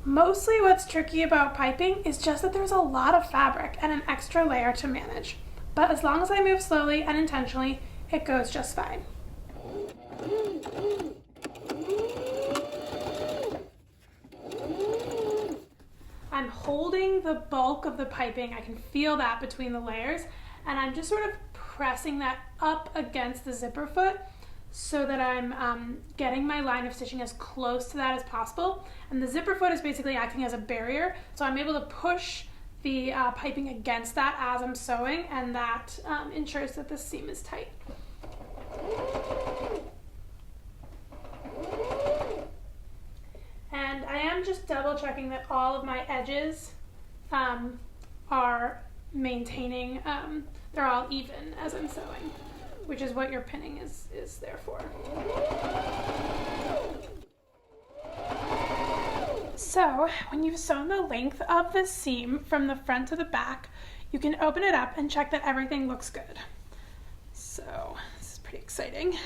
Mostly what's tricky about piping is just that there's a lot of fabric and an extra layer to manage. But as long as I move slowly and intentionally, it goes just fine. I'm holding the bulk of the piping, I can feel that between the layers, and I'm just sort of pressing that up against the zipper foot so that I'm getting my line of stitching as close to that as possible. And the zipper foot is basically acting as a barrier, so I'm able to push the piping against that as I'm sewing, and that ensures that the seam is tight. And I am just double checking that all of my edges are maintaining, they're all even as I'm sewing, which is what your pinning is there for. So when you've sewn the length of the seam from the front to the back, you can open it up and check that everything looks good. So this is pretty exciting.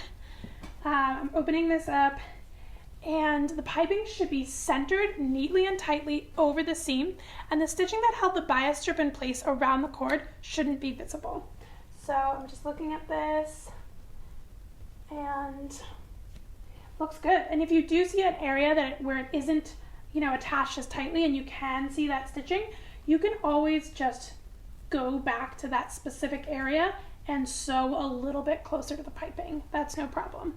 I'm opening this up, and the piping should be centered neatly and tightly over the seam, and the stitching that held the bias strip in place around the cord shouldn't be visible. So I'm just looking at this, and looks good. And if you do see an area where it isn't, attached as tightly and you can see that stitching, you can always just go back to that specific area and sew a little bit closer to the piping. That's no problem.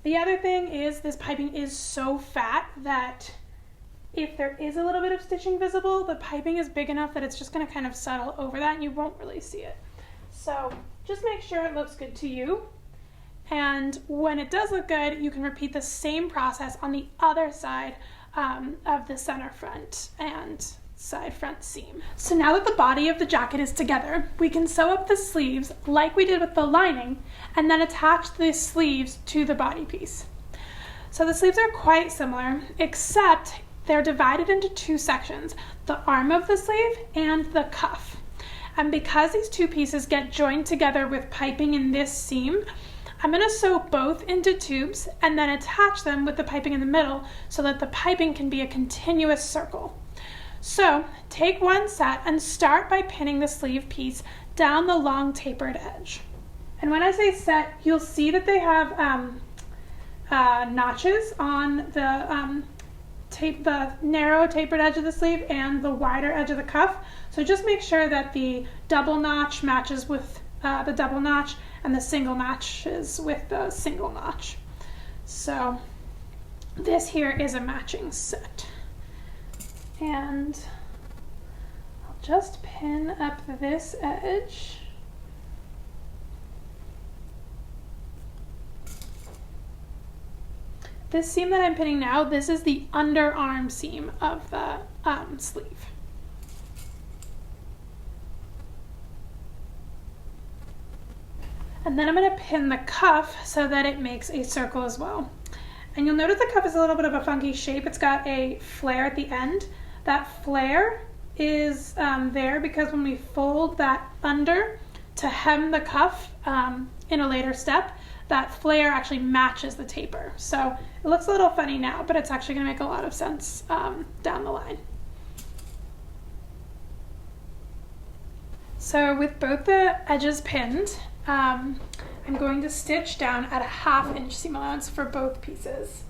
The other thing is this piping is so fat that if there is a little bit of stitching visible, the piping is big enough that it's just going to kind of settle over that and you won't really see it. So just make sure it looks good to you. And when it does look good, you can repeat the same process on the other side of the center front and side front seam. So now that the body of the jacket is together, we can sew up the sleeves like we did with the lining and then attach the sleeves to the body piece. So the sleeves are quite similar, except they're divided into two sections, the arm of the sleeve and the cuff. And because these two pieces get joined together with piping in this seam, I'm going to sew both into tubes and then attach them with the piping in the middle so that the piping can be a continuous circle. So take one set and start by pinning the sleeve piece down the long tapered edge. And when I say set, you'll see that they have notches on the narrow tapered edge of the sleeve and the wider edge of the cuff. So just make sure that the double notch matches with the double notch and the single notch is with the single notch. So this here is a matching set. And I'll just pin up this edge. This seam that I'm pinning now, this is the underarm seam of the sleeve. And then I'm going to pin the cuff so that it makes a circle as well. And you'll notice the cuff is a little bit of a funky shape. It's got a flare at the end. That flare is there because when we fold that under to hem the cuff in a later step, that flare actually matches the taper. So it looks a little funny now, but it's actually going to make a lot of sense down the line. So with both the edges pinned, I'm going to stitch down at a 1/2 inch seam allowance for both pieces.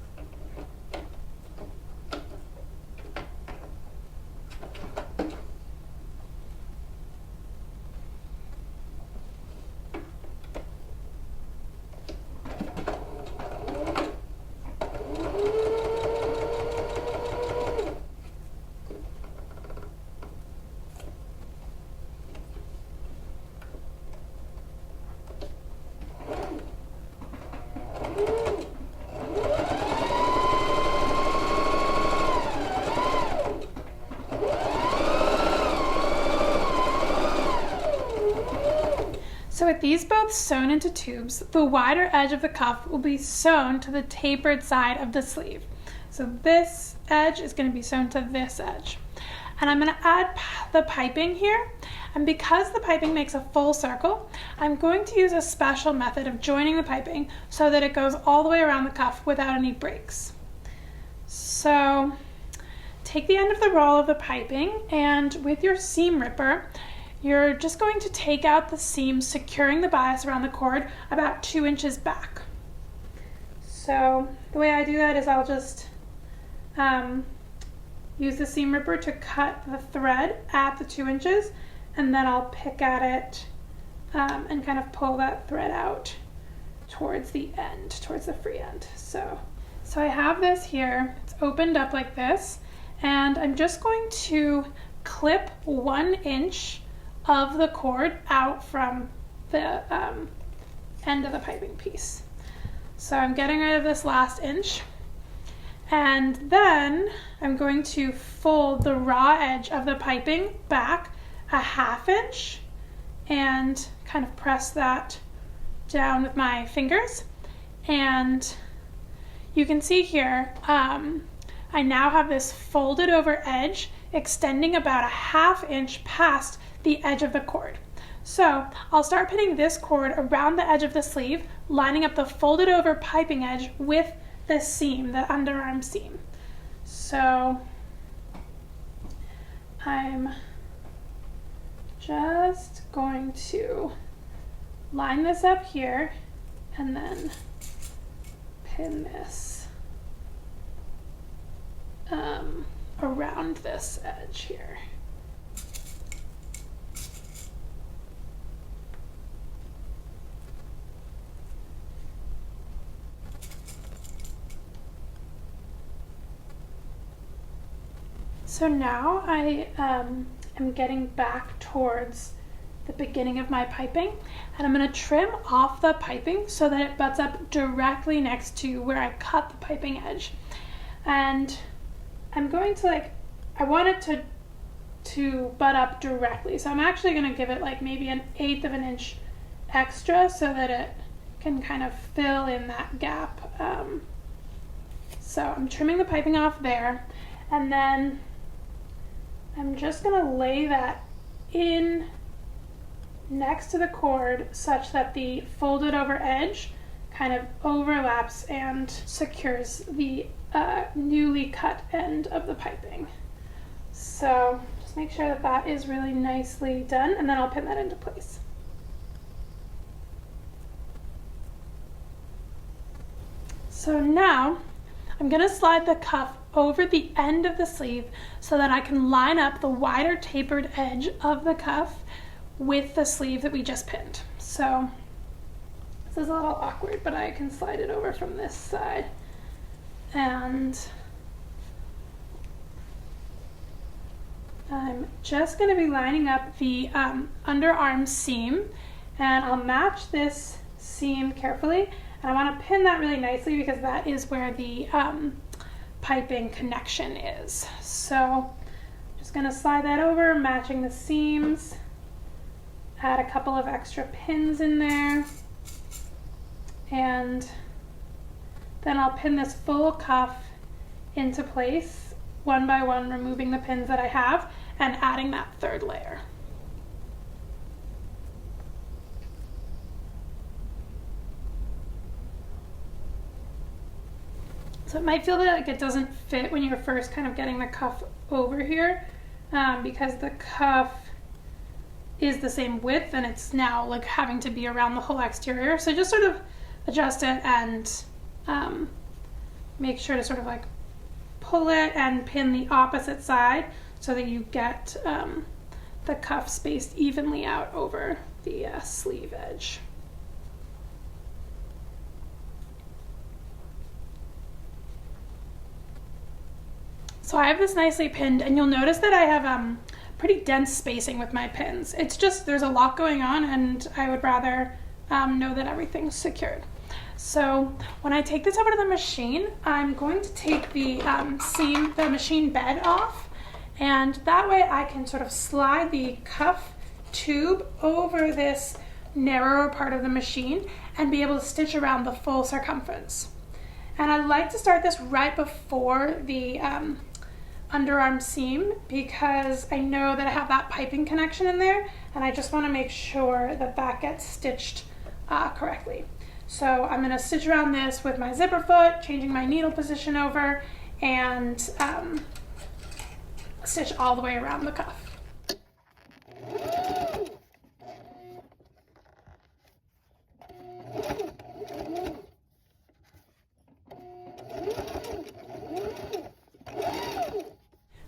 So with these both sewn into tubes, the wider edge of the cuff will be sewn to the tapered side of the sleeve. So this edge is going to be sewn to this edge. And I'm going to add the piping here. And because the piping makes a full circle, I'm going to use a special method of joining the piping so that it goes all the way around the cuff without any breaks. So take the end of the roll of the piping, and with your seam ripper, you're just going to take out the seam, securing the bias around the cord about 2 inches back. So the way I do that is I'll just use the seam ripper to cut the thread at the 2 inches, and then I'll pick at it and kind of pull that thread out towards the end, towards the free end. So I have this here, it's opened up like this, and I'm just going to clip 1 inch of the cord out from the end of the piping piece. So I'm getting rid of this last inch, and then I'm going to fold the raw edge of the piping back a 1/2 inch and kind of press that down with my fingers. And you can see here, I now have this folded over edge extending about a 1/2 inch past the edge of the cord. So I'll start pinning this cord around the edge of the sleeve, lining up the folded over piping edge with the seam, the underarm seam. So I'm just going to line this up here and then pin this around this edge here. So now I am getting back towards the beginning of my piping, and I'm going to trim off the piping so that it butts up directly next to where I cut the piping edge. And I'm going to I want it to butt up directly, so I'm actually going to give it like maybe 1/8 of an inch extra so that it can kind of fill in that gap. So I'm trimming the piping off there, and then I'm just going to lay that in next to the cord such that the folded over edge kind of overlaps and secures the newly cut end of the piping. So just make sure that that is really nicely done, and then I'll pin that into place. So now I'm going to slide the cuff over the end of the sleeve so that I can line up the wider tapered edge of the cuff with the sleeve that we just pinned. So this is a little awkward, but I can slide it over from this side. And I'm just going to be lining up the underarm seam, and I'll match this seam carefully, and I want to pin that really nicely because that is where the piping connection is. So I'm just going to slide that over, matching the seams, add a couple of extra pins in there, and then I'll pin this full cuff into place one by one, removing the pins that I have and adding that third layer. So it might feel like it doesn't fit when you're first kind of getting the cuff over here, because the cuff is the same width and it's now like having to be around the whole exterior. So just sort of adjust it and make sure to sort of like pull it and pin the opposite side so that you get the cuff spaced evenly out over the sleeve edge. So I have this nicely pinned, and you'll notice that I have pretty dense spacing with my pins. It's just, there's a lot going on, and I would rather know that everything's secured. So when I take this over to the machine, I'm going to take the seam, the machine bed off, and that way I can sort of slide the cuff tube over this narrower part of the machine and be able to stitch around the full circumference. And I like to start this right before the underarm seam because I know that I have that piping connection in there, and I just want to make sure that that gets stitched correctly. So I'm going to stitch around this with my zipper foot, changing my needle position over, and stitch all the way around the cuff.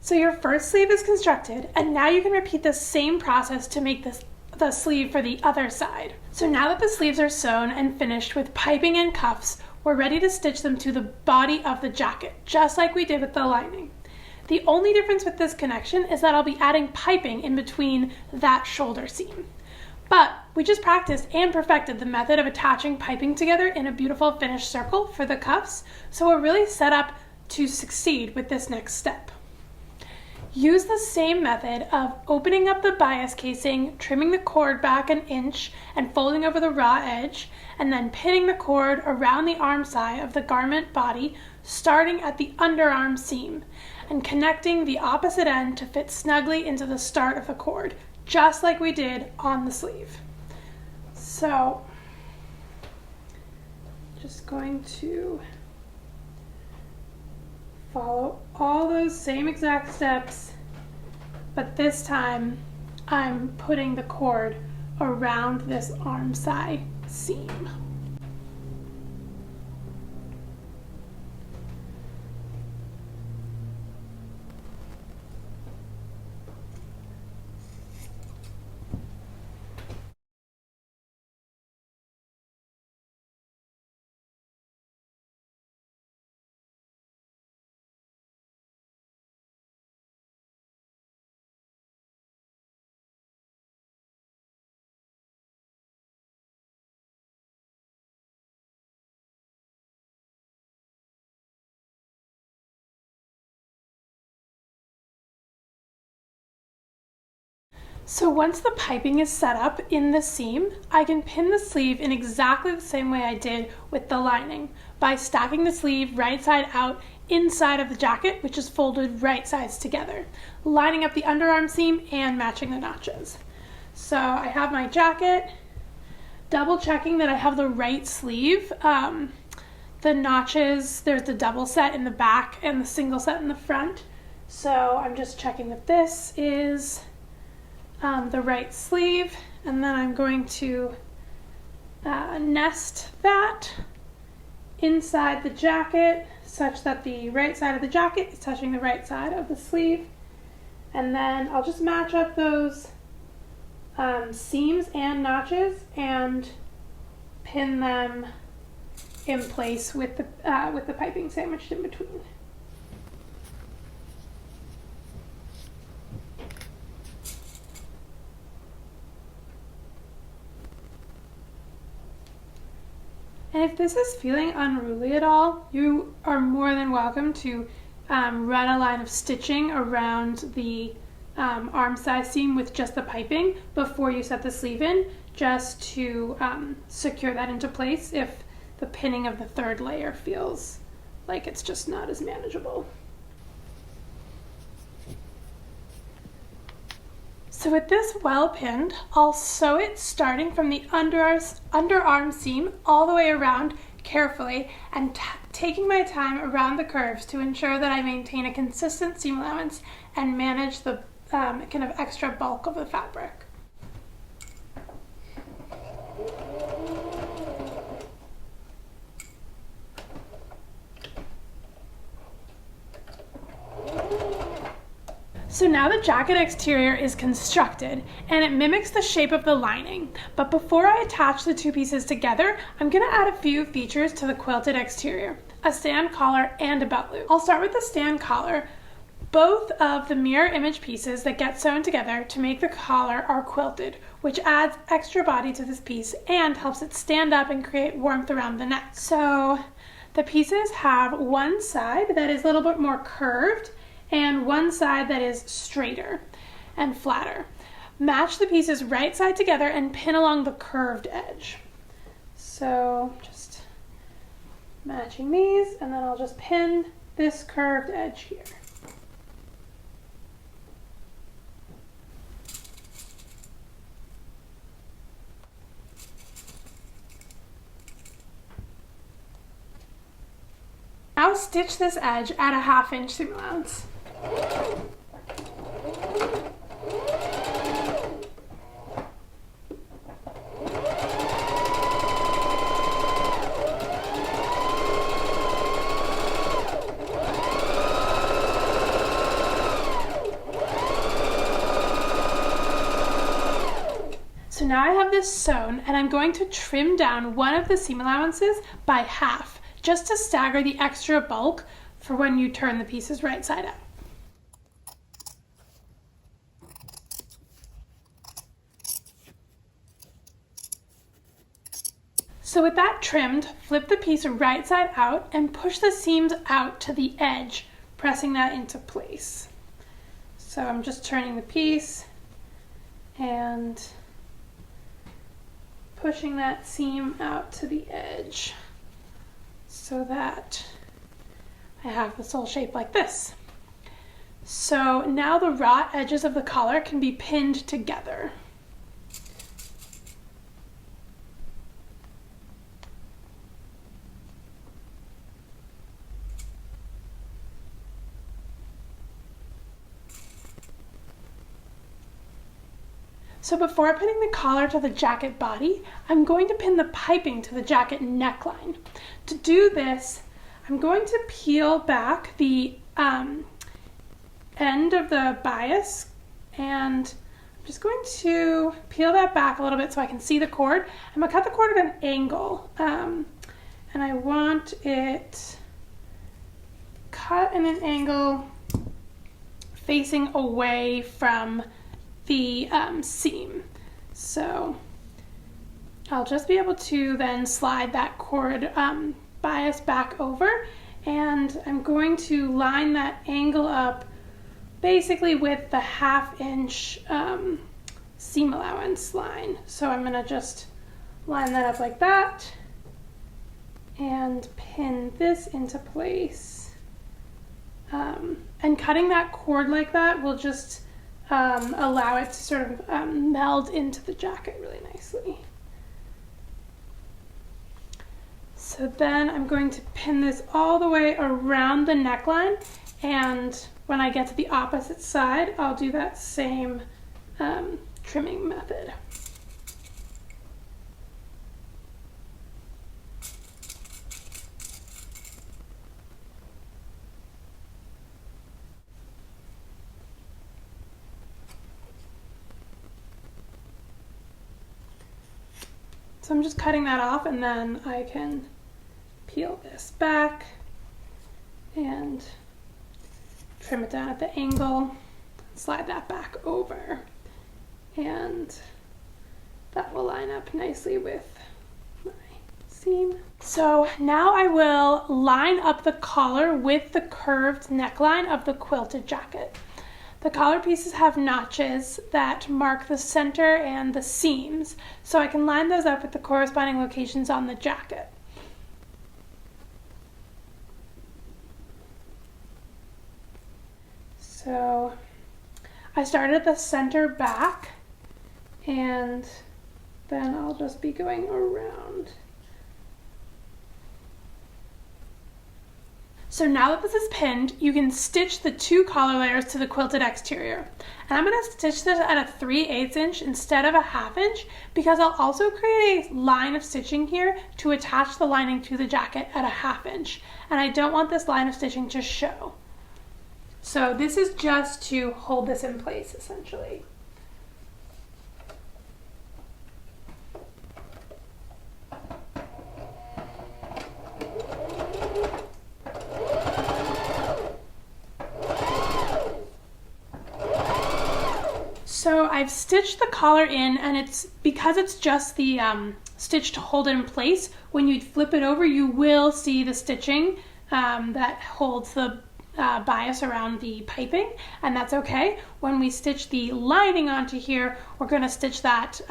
So your first sleeve is constructed, and now you can repeat the same process to make this the sleeve for the other side. So now that the sleeves are sewn and finished with piping and cuffs, we're ready to stitch them to the body of the jacket, just like we did with the lining. The only difference with this connection is that I'll be adding piping in between that shoulder seam. But we just practiced and perfected the method of attaching piping together in a beautiful finished circle for the cuffs, so we're really set up to succeed with this next step. Use the same method of opening up the bias casing, trimming the cord back an inch and folding over the raw edge, and then pinning the cord around the arm side of the garment body, starting at the underarm seam, and connecting the opposite end to fit snugly into the start of the cord, just like we did on the sleeve. So, just going to follow all those same exact steps, but this time I'm putting the cord around this arm side seam. So once the piping is set up in the seam, I can pin the sleeve in exactly the same way I did with the lining, by stacking the sleeve right side out inside of the jacket, which is folded right sides together, lining up the underarm seam and matching the notches. So I have my jacket, double checking that I have the right sleeve. The notches, there's the double set in the back and the single set in the front. So I'm just checking that this is the right sleeve, and then I'm going to nest that inside the jacket such that the right side of the jacket is touching the right side of the sleeve, and then I'll just match up those seams and notches and pin them in place with the piping sandwiched in between. And if this is feeling unruly at all, you are more than welcome to run a line of stitching around the arm side seam with just the piping before you set the sleeve in, just to secure that into place if the pinning of the third layer feels like it's just not as manageable. So with this well pinned, I'll sew it starting from the underarm seam all the way around carefully, and taking my time around the curves to ensure that I maintain a consistent seam allowance and manage the kind of extra bulk of the fabric. So now the jacket exterior is constructed and it mimics the shape of the lining. But before I attach the two pieces together, I'm gonna add a few features to the quilted exterior, a stand collar and a belt loop. I'll start with the stand collar. Both of the mirror image pieces that get sewn together to make the collar are quilted, which adds extra body to this piece and helps it stand up and create warmth around the neck. So the pieces have one side that is a little bit more curved and one side that is straighter and flatter. Match the pieces right side together and pin along the curved edge. So just matching these, and then I'll just pin this curved edge here. Now stitch this edge at a 1/2 inch seam allowance. So now I have this sewn, and I'm going to trim down one of the seam allowances by half, just to stagger the extra bulk for when you turn the pieces right side up. So with that trimmed, flip the piece right side out and push the seams out to the edge, pressing that into place. So I'm just turning the piece and pushing that seam out to the edge so that I have the sole shape like this. So now the raw edges of the collar can be pinned together. So before pinning the collar to the jacket body, I'm going to pin the piping to the jacket neckline. To do this, I'm going to peel back the end of the bias, and I'm just going to peel that back a little bit so I can see the cord. I'm going to cut the cord at an angle, and I want it cut in an angle facing away from the seam. So I'll just be able to then slide that cord bias back over, and I'm going to line that angle up basically with the 1/2 inch seam allowance line. So I'm gonna just line that up like that and pin this into place. And cutting that cord like that will just allow it to sort of meld into the jacket really nicely. So then I'm going to pin this all the way around the neckline, and when I get to the opposite side, I'll do that same trimming method. So I'm just cutting that off, and then I can peel this back and trim it down at the angle, slide that back over, and that will line up nicely with my seam. So now I will line up the collar with the curved neckline of the quilted jacket. The collar pieces have notches that mark the center and the seams, so I can line those up at the corresponding locations on the jacket. So I started at the center back, and then I'll just be going around. So now that this is pinned, you can stitch the 2 collar layers to the quilted exterior. And I'm going to stitch this at a 3/8 inch instead of a 1/2 inch, because I'll also create a line of stitching here to attach the lining to the jacket at a 1/2 inch. And I don't want this line of stitching to show. So this is just to hold this in place, essentially. So I've stitched the collar in, and it's because it's just the stitch to hold it in place. When you flip it over, you will see the stitching that holds the bias around the piping, and that's okay. When we stitch the lining onto here, we're going to stitch that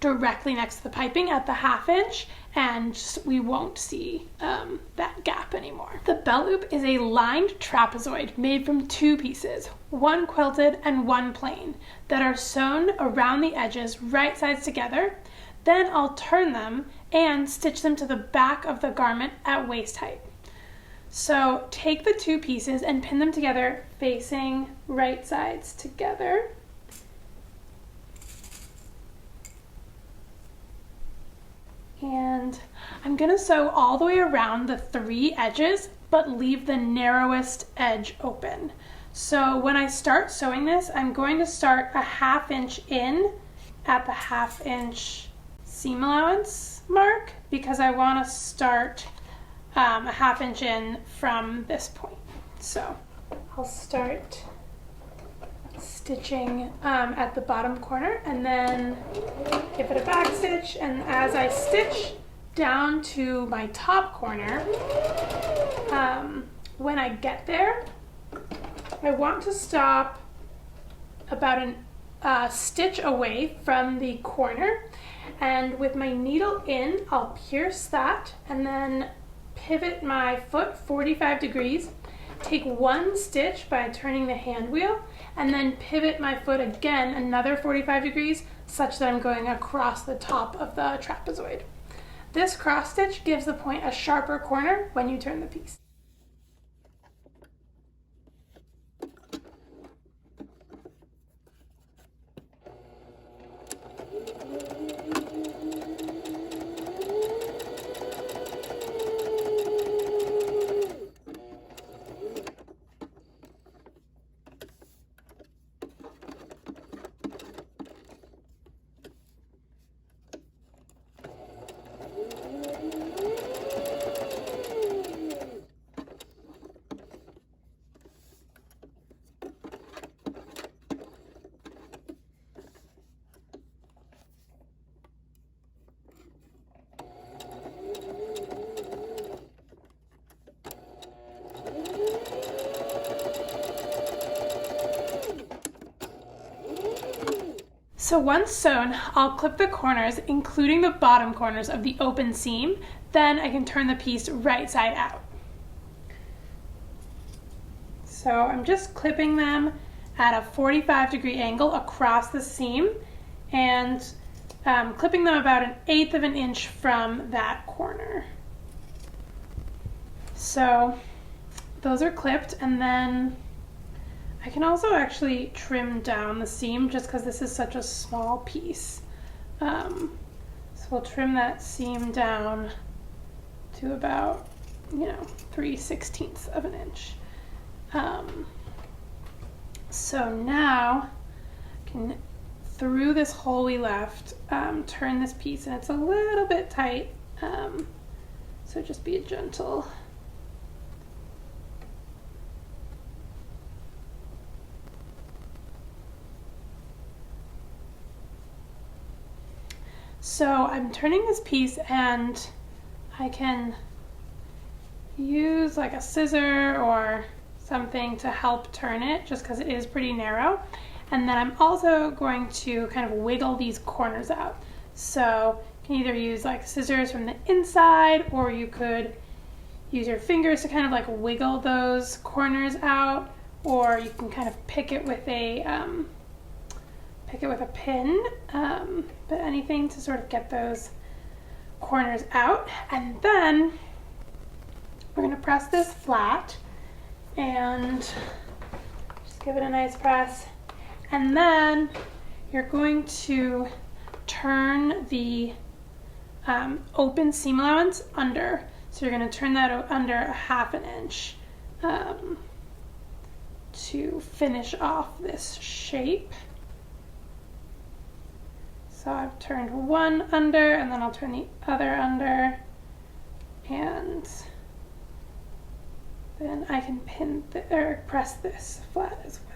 directly next to the piping at the 1/2 inch, and we won't see that gap anymore. The belt loop is a lined trapezoid made from 2 pieces, one quilted and one plain, that are sewn around the edges right sides together. Then I'll turn them and stitch them to the back of the garment at waist height. So take the 2 pieces and pin them together facing right sides together. And I'm going to sew all the way around the 3 edges, but leave the narrowest edge open. So when I start sewing this, I'm going to start a 1/2 inch in at the 1/2 inch seam allowance mark because I want to start a 1/2 inch in from this point. So I'll start stitching at the bottom corner and then give it a back stitch, and as I stitch down to my top corner, when I get there, I want to stop about a stitch away from the corner, and with my needle in, I'll pierce that and then pivot my foot 45 degrees, take 1 stitch by turning the hand wheel, and then pivot my foot again another 45 degrees such that I'm going across the top of the trapezoid. This cross stitch gives the point a sharper corner when you turn the piece. So once sewn, I'll clip the corners, including the bottom corners of the open seam, then I can turn the piece right side out. So I'm just clipping them at a 45-degree angle across the seam and clipping them about 1/8 of an inch from that corner. So those are clipped, and then I can also actually trim down the seam just because this is such a small piece. So we'll trim that seam down to about, 3/16 of an inch. So now I can, through this hole we left, turn this piece, and it's a little bit tight, so just be gentle. So I'm turning this piece, and I can use like a scissor or something to help turn it just because it is pretty narrow. And then I'm also going to kind of wiggle these corners out. So you can either use like scissors from the inside, or you could use your fingers to kind of like wiggle those corners out, or you can kind of pick it with a pin, but anything to sort of get those corners out. And then we're going to press this flat and just give it a nice press, and then you're going to turn the open seam allowance under. So you're going to turn that under 1/2 inch to finish off this shape. So I've turned one under, and then I'll turn the other under, and then I can press this flat as well.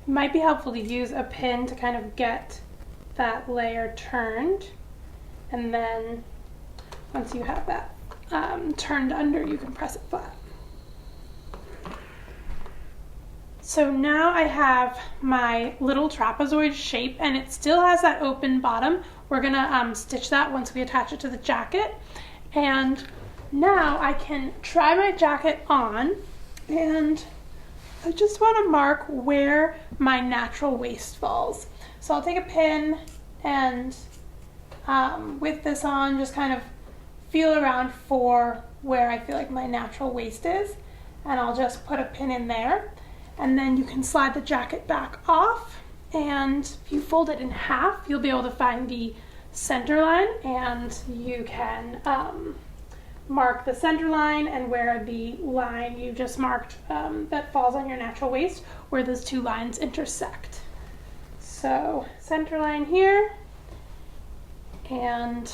It might be helpful to use a pin to kind of get that layer turned, and then once you have that turned under, you can press it flat. So now I have my little trapezoid shape, and it still has that open bottom. We're gonna stitch that once we attach it to the jacket. And now I can try my jacket on, and I just want to mark where my natural waist falls. So I'll take a pin and with this on, just kind of feel around for where I feel like my natural waist is, and I'll just put a pin in there. And then you can slide the jacket back off, and if you fold it in half, you'll be able to find the center line, and you can mark the center line and where the line you just marked that falls on your natural waist, where those two lines intersect. So center line here, and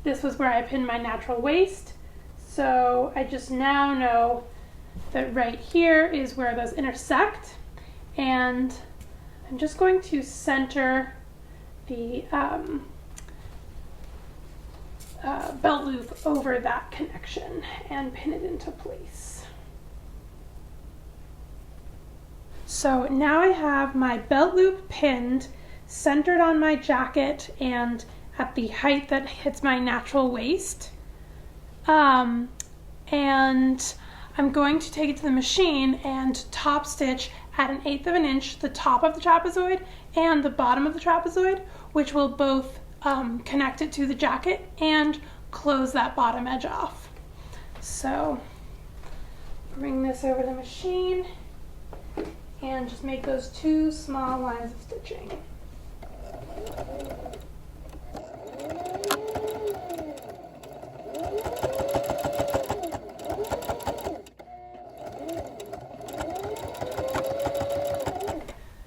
this was where I pinned my natural waist. So I just now know that right here is where those intersect, and I'm just going to center the belt loop over that connection and pin it into place. So now I have my belt loop pinned, centered on my jacket and at the height that hits my natural waist. And I'm going to take it to the machine and top stitch at 1/8 of an inch the top of the trapezoid and the bottom of the trapezoid, which will both connect it to the jacket and close that bottom edge off. So bring this over the machine and just make those 2 small lines of stitching.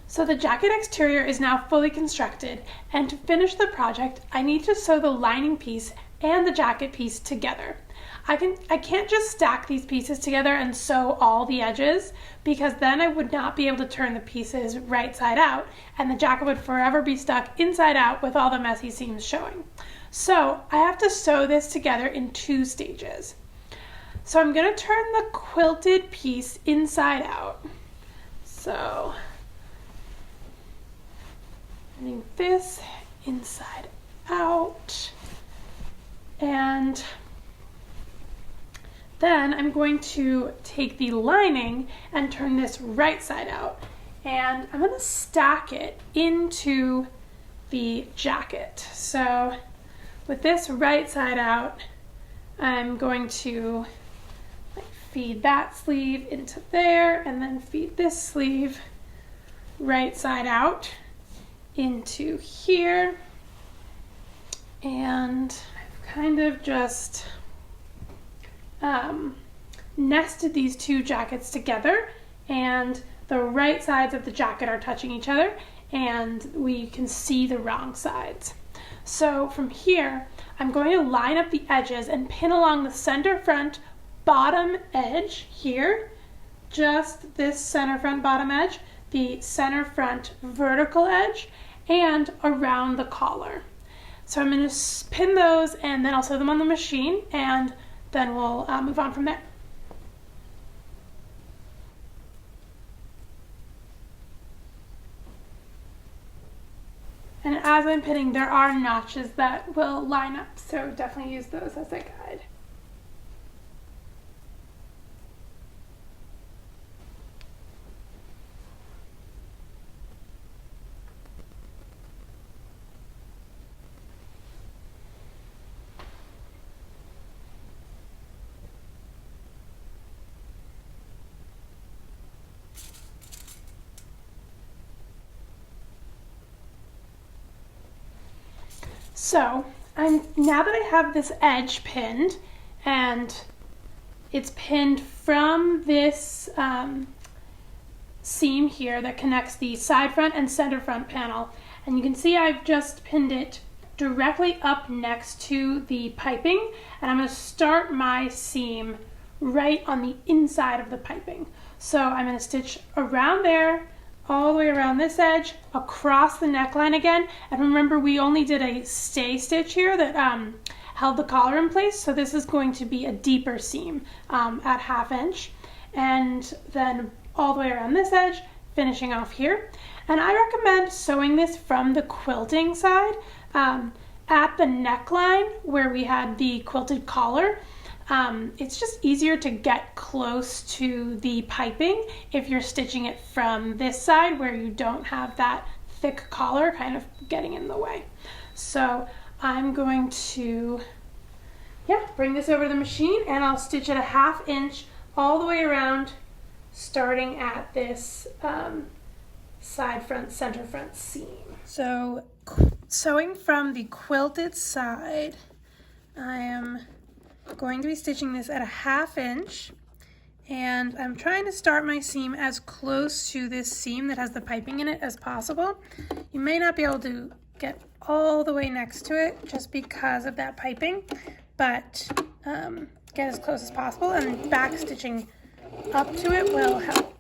So the jacket exterior is now fully constructed, and to finish the project, I need to sew the lining piece and the jacket piece together. I can't just stack these pieces together and sew all the edges, because then I would not be able to turn the pieces right side out, and the jacket would forever be stuck inside out with all the messy seams showing. So I have to sew this together in 2 stages. So I'm going to turn the quilted piece inside out. So turning this inside out, and then I'm going to take the lining and turn this right side out, and I'm going to stack it into the jacket. So with this right side out, I'm going to feed that sleeve into there, and then feed this sleeve right side out into here, and I've kind of just nested these 2 jackets together, and the right sides of the jacket are touching each other, and we can see the wrong sides. So from here, I'm going to line up the edges and pin along the center front bottom edge here, just this center front bottom edge, the center front vertical edge, and around the collar. So I'm going to pin those, and then I'll sew them on the machine, and then we'll move on from there. And as I'm pinning, there are notches that will line up, so definitely use those as a guide. So now that I have this edge pinned, and it's pinned from this seam here that connects the side front and center front panel, and you can see I've just pinned it directly up next to the piping, and I'm going to start my seam right on the inside of the piping. So I'm going to stitch around there, all the way around this edge, across the neckline again, and remember we only did a stay stitch here that held the collar in place, so this is going to be a deeper seam at 1/2 inch, and then all the way around this edge, finishing off here. And I recommend sewing this from the quilting side at the neckline where we had the quilted collar. It's just easier to get close to the piping if you're stitching it from this side where you don't have that thick collar kind of getting in the way. So I'm going to bring this over to the machine, and I'll stitch it a 1/2 inch all the way around, starting at this side front, center front seam. So sewing from the quilted side, I am going to be stitching this at a 1/2 inch, and I'm trying to start my seam as close to this seam that has the piping in it as possible. You may not be able to get all the way next to it just because of that piping, but get as close as possible, and back stitching up to it will help.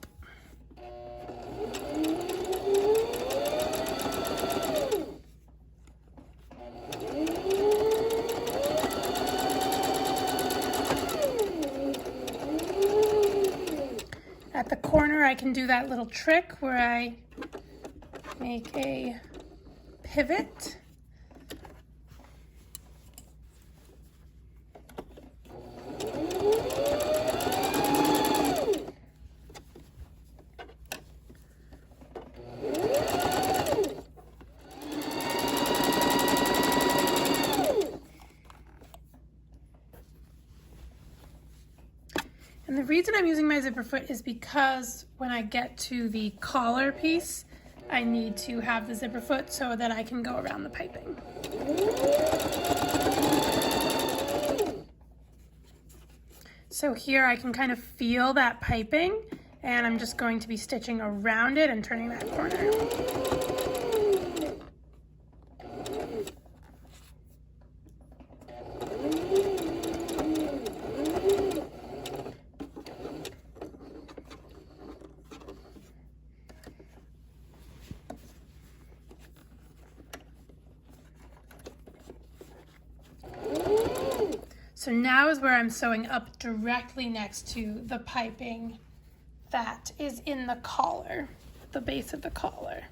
At the corner, I can do that little trick where I make a pivot. And the reason I'm using my zipper foot is because when I get to the collar piece, I need to have the zipper foot so that I can go around the piping. So here I can kind of feel that piping, and I'm just going to be stitching around it and turning that corner. So now is where I'm sewing up directly next to the piping that is in the collar, the base of the collar.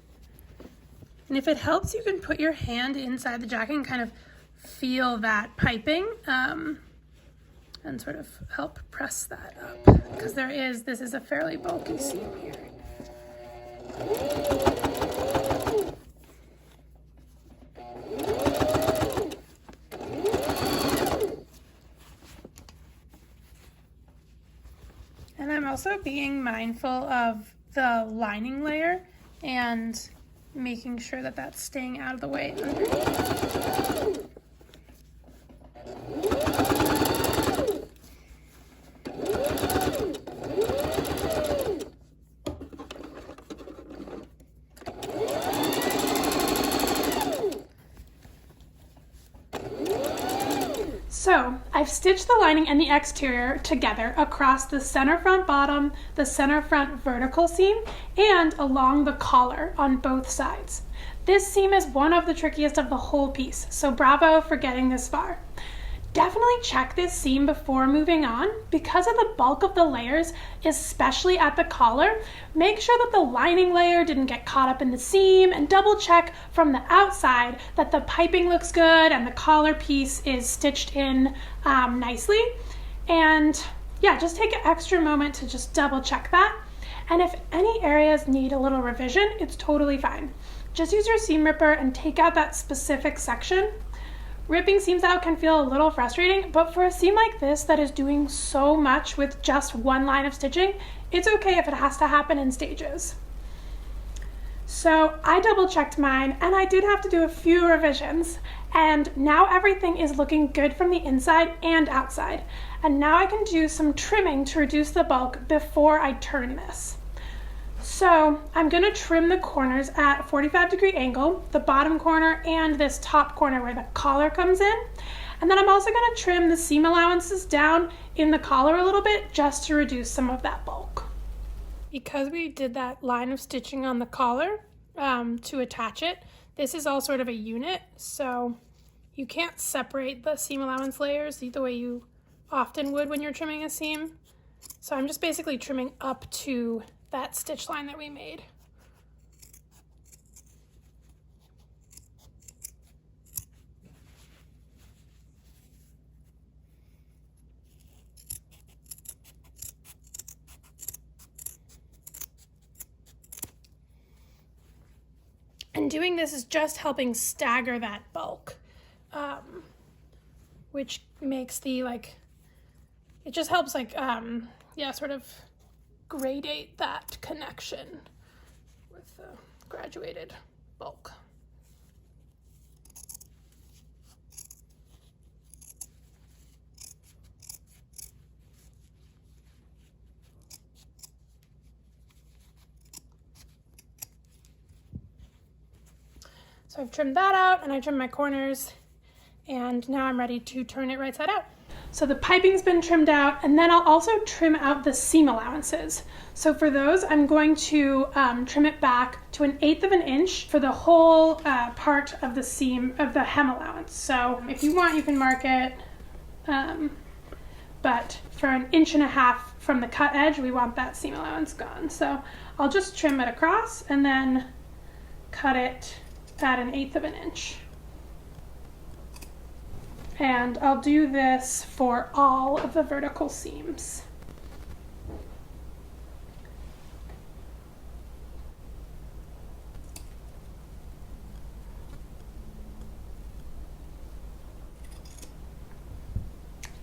And if it helps, you can put your hand inside the jacket and kind of feel that piping and sort of help press that up, because this is a fairly bulky seam here. And I'm also being mindful of the lining layer and making sure that that's staying out of the way underneath. So I've stitched the lining and the exterior together across the center front bottom, the center front vertical seam, and along the collar on both sides. This seam is one of the trickiest of the whole piece, so bravo for getting this far. Definitely check this seam before moving on. Because of the bulk of the layers, especially at the collar, make sure that the lining layer didn't get caught up in the seam, and double check from the outside that the piping looks good and the collar piece is stitched in nicely. And yeah, just take an extra moment to just double check that. And if any areas need a little revision, it's totally fine. Just use your seam ripper and take out that specific section. Ripping seams out can feel a little frustrating, but for a seam like this that is doing so much with just one line of stitching, it's okay if it has to happen in stages. So I double checked mine, and I did have to do a few revisions, and now everything is looking good from the inside and outside. And now I can do some trimming to reduce the bulk before I turn this. So I'm going to trim the corners at a 45-degree angle, the bottom corner and this top corner where the collar comes in. And then I'm also going to trim the seam allowances down in the collar a little bit just to reduce some of that bulk. Because we did that line of stitching on the collar to attach it, this is all sort of a unit, so you can't separate the seam allowance layers the way you often would when you're trimming a seam. So I'm just basically trimming up to that stitch line that we made. And doing this is just helping stagger that bulk, which makes the it just helps sort of gradate that connection with the graduated bulk. So I've trimmed that out and I trimmed my corners, and now I'm ready to turn it right side out. So the piping's been trimmed out, and then I'll also trim out the seam allowances. So for those, I'm going to trim it back to 1/8 of an inch for the whole part of the seam of the hem allowance. So if you want, you can mark it, but for 1.5 inches from the cut edge, we want that seam allowance gone. So I'll just trim it across and then cut it at 1/8 of an inch. And I'll do this for all of the vertical seams.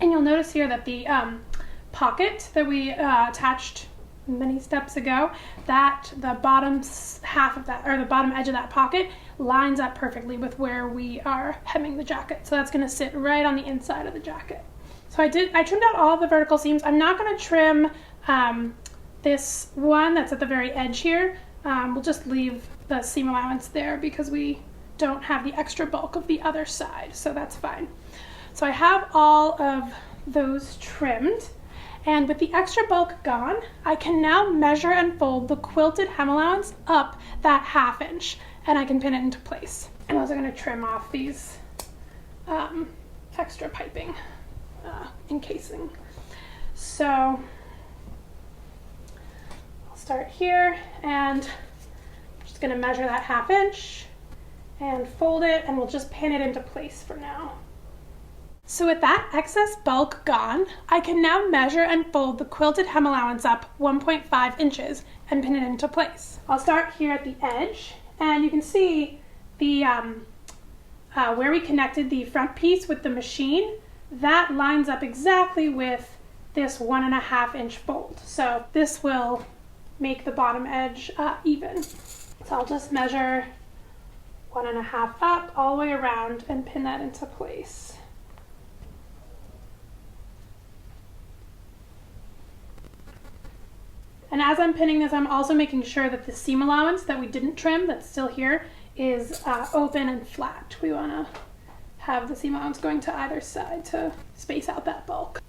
And you'll notice here that the pocket that we attached many steps ago, that the bottom half of that, or the bottom edge of that pocket, lines up perfectly with where we are hemming the jacket. So that's going to sit right on the inside of the jacket. So I trimmed out all the vertical seams. I'm not going to trim this one that's at the very edge here. We'll just leave the seam allowance there because we don't have the extra bulk of the other side, so that's fine. So I have all of those trimmed. And with the extra bulk gone, I can now measure and fold the quilted hem allowance up that 1/2 inch, and I can pin it into place. I'm also going to trim off these extra piping encasing. So I'll start here, and I'm just going to measure that 1/2 inch and fold it, and we'll just pin it into place for now. So with that excess bulk gone, I can now measure and fold the quilted hem allowance up 1.5 inches and pin it into place. I'll start here at the edge, and you can see the where we connected the front piece with the machine, that lines up exactly with this 1.5 inch fold. So this will make the bottom edge even. So I'll just measure 1.5 up all the way around and pin that into place. And as I'm pinning this, I'm also making sure that the seam allowance that we didn't trim, that's still here, is open and flat. We want to have the seam allowance going to either side to space out that bulk.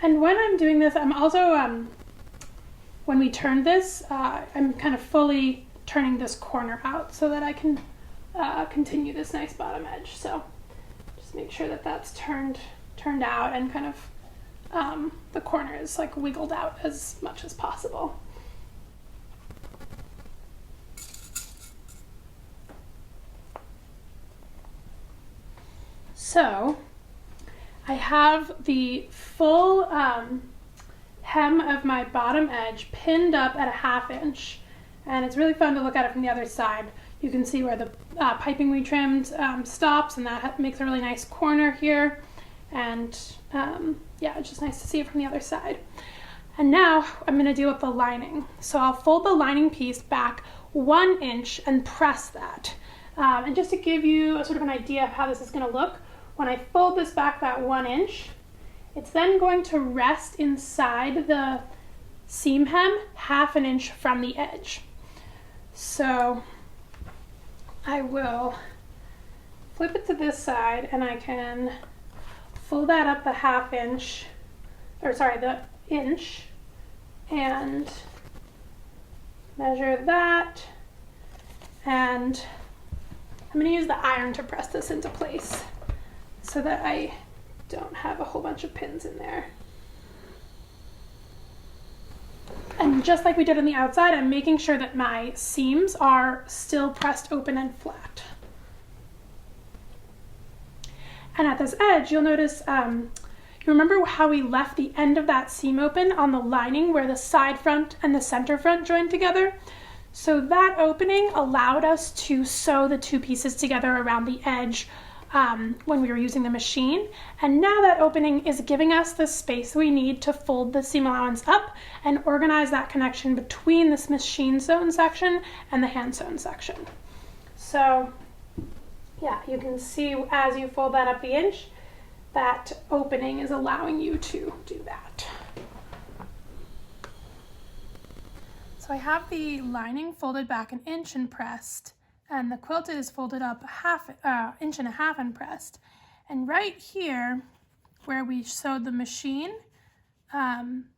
And when I'm doing this, I'm also, when we turn this, I'm kind of fully turning this corner out so that I can continue this nice bottom edge. So just make sure that that's turned out, and kind of the corner is like wiggled out as much as possible. So I have the full hem of my bottom edge pinned up at 1/2 inch, and it's really fun to look at it from the other side. You can see where the piping we trimmed stops, and that makes a really nice corner here. And yeah, it's just nice to see it from the other side. And now I'm going to deal with the lining. So I'll fold the lining piece back 1 inch and press that. And just to give you a sort of an idea of how this is going to look, when I fold this back that 1 inch, it's then going to rest inside the seam hem 1/2 inch from the edge. So I will flip it to this side, and I can fold that up the 1/2 inch, or sorry, the inch, and measure that. And I'm going to use the iron to press this into place so that I don't have a whole bunch of pins in there. And just like we did on the outside, I'm making sure that my seams are still pressed open and flat. And at this edge, you'll notice, you remember how we left the end of that seam open on the lining where the side front and the center front joined together? So that opening allowed us to sew the two pieces together around the edge when we were using the machine. And now that opening is giving us the space we need to fold the seam allowance up and organize that connection between this machine sewn section and the hand sewn section. So yeah, you can see as you fold that up the inch, that opening is allowing you to do that. So I have the lining folded back 1 inch and pressed, and the quilted is folded up 1.5 inches and pressed. And right here, where we sewed the machine,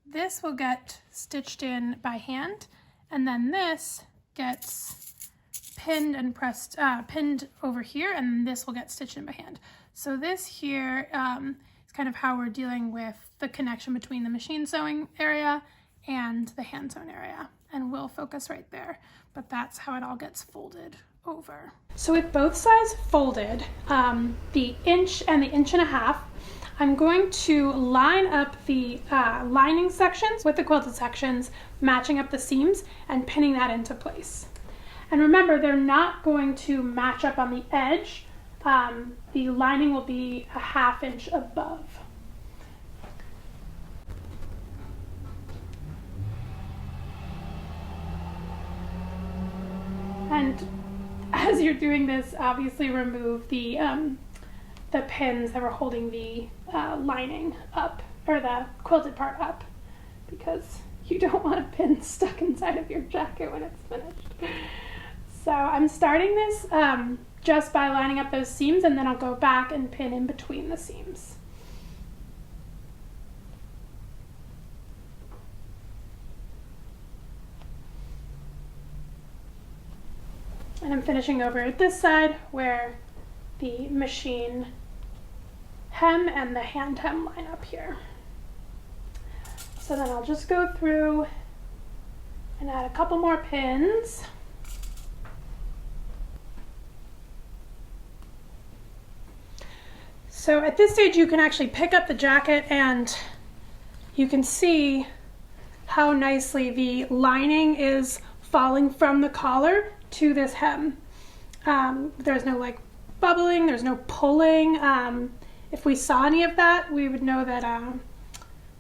this will get stitched in by hand, and then this gets pinned and pressed, pinned over here, and this will get stitched in by hand. So this here is kind of how we're dealing with the connection between the machine sewing area and the hand sewn area. And we'll focus right there, but that's how it all gets folded over. So with both sides folded, the inch and the 1.5 inches, I'm going to line up the lining sections with the quilted sections, matching up the seams and pinning that into place. And remember, they're not going to match up on the edge. The lining will be 1/2 inch above. And as you're doing this, obviously remove the pins that were holding the lining up, or the quilted part up, because you don't want a pin stuck inside of your jacket when it's finished. So I'm starting this just by lining up those seams, and then I'll go back and pin in between the seams. And I'm finishing over at this side where the machine hem and the hand hem line up here. So then I'll just go through and add a couple more pins. So at this stage you can actually pick up the jacket and you can see how nicely the lining is falling from the collar to this hem. There's no like bubbling, there's no pulling. If we saw any of that, we would know that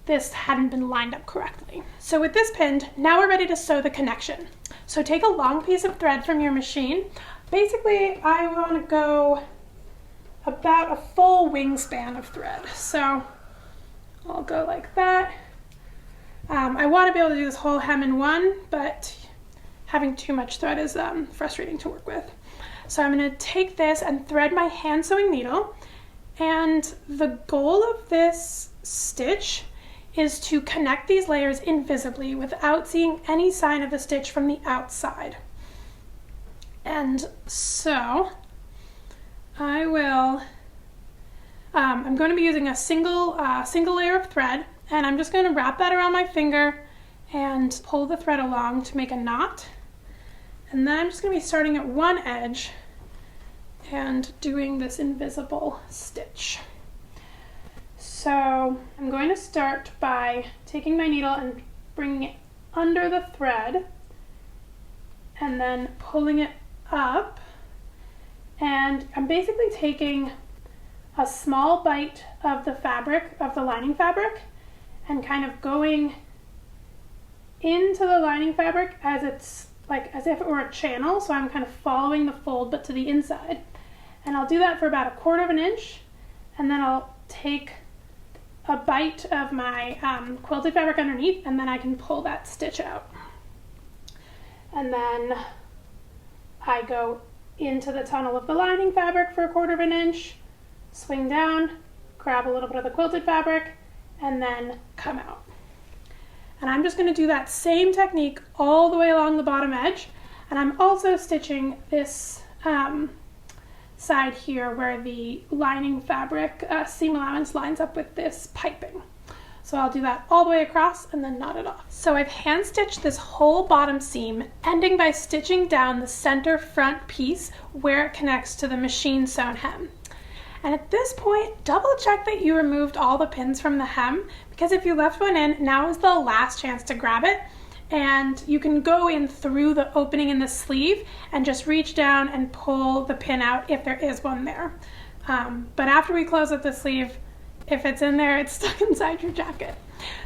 this hadn't been lined up correctly. So with this pinned, now we're ready to sew the connection. So take a long piece of thread from your machine. Basically, I want to go about a full wingspan of thread. So I'll go like that. I want to be able to do this whole hem in one, but having too much thread is frustrating to work with. So I'm going to take this and thread my hand sewing needle, and the goal of this stitch is to connect these layers invisibly without seeing any sign of the stitch from the outside. And so I will, I'm going to be using a single layer of thread, and I'm just going to wrap that around my finger and pull the thread along to make a knot. And then I'm just going to be starting at one edge and doing this invisible stitch. So I'm going to start by taking my needle and bringing it under the thread and then pulling it up. And I'm basically taking a small bite of the fabric, of the lining fabric, and kind of going into the lining fabric as it's like as if it were a channel. So I'm kind of following the fold but to the inside. And I'll do that for about 1/4 inch, and then I'll take a bite of my quilted fabric underneath, and then I can pull that stitch out. And then I go into the tunnel of the lining fabric for 1/4 inch, swing down, grab a little bit of the quilted fabric, and then come out. And I'm just going to do that same technique all the way along the bottom edge. And I'm also stitching this side here where the lining fabric seam allowance lines up with this piping. So I'll do that all the way across and then knot it off. So I've hand stitched this whole bottom seam, ending by stitching down the center front piece where it connects to the machine sewn hem. And at this point, double check that you removed all the pins from the hem, because if you left one in, now is the last chance to grab it. And you can go in through the opening in the sleeve and just reach down and pull the pin out if there is one there. But after we close up the sleeve, if it's in there, it's stuck inside your jacket.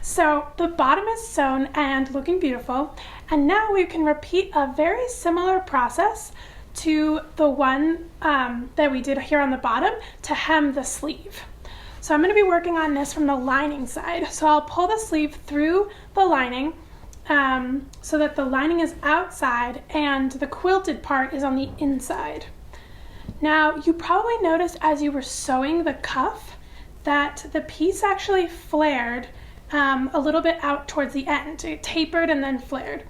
So the bottom is sewn and looking beautiful. And now we can repeat a very similar process to the one that we did here on the bottom to hem the sleeve. So I'm going to be working on this from the lining side. So I'll pull the sleeve through the lining so that the lining is outside and the quilted part is on the inside. Now, you probably noticed as you were sewing the cuff that the piece actually flared a little bit out towards the end. It tapered and then flared.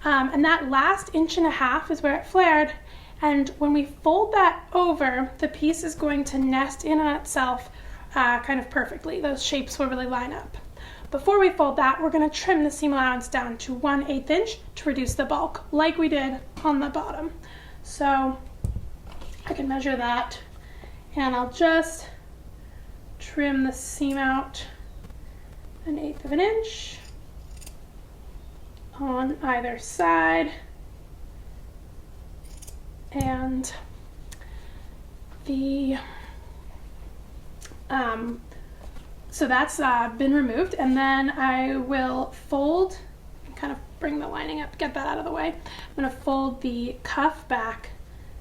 And that last 1.5 inches is where it flared. And when we fold that over, the piece is going to nest in on itself kind of perfectly. Those shapes will really line up. Before we fold that, we're going to trim the seam allowance down to 1/8 inch to reduce the bulk, like we did on the bottom. So I can measure that, and I'll just trim the seam out 1/8 of an inch on either side. And so that's been removed, and then I will fold, kind of bring the lining up, get that out of the way. I'm going to fold the cuff back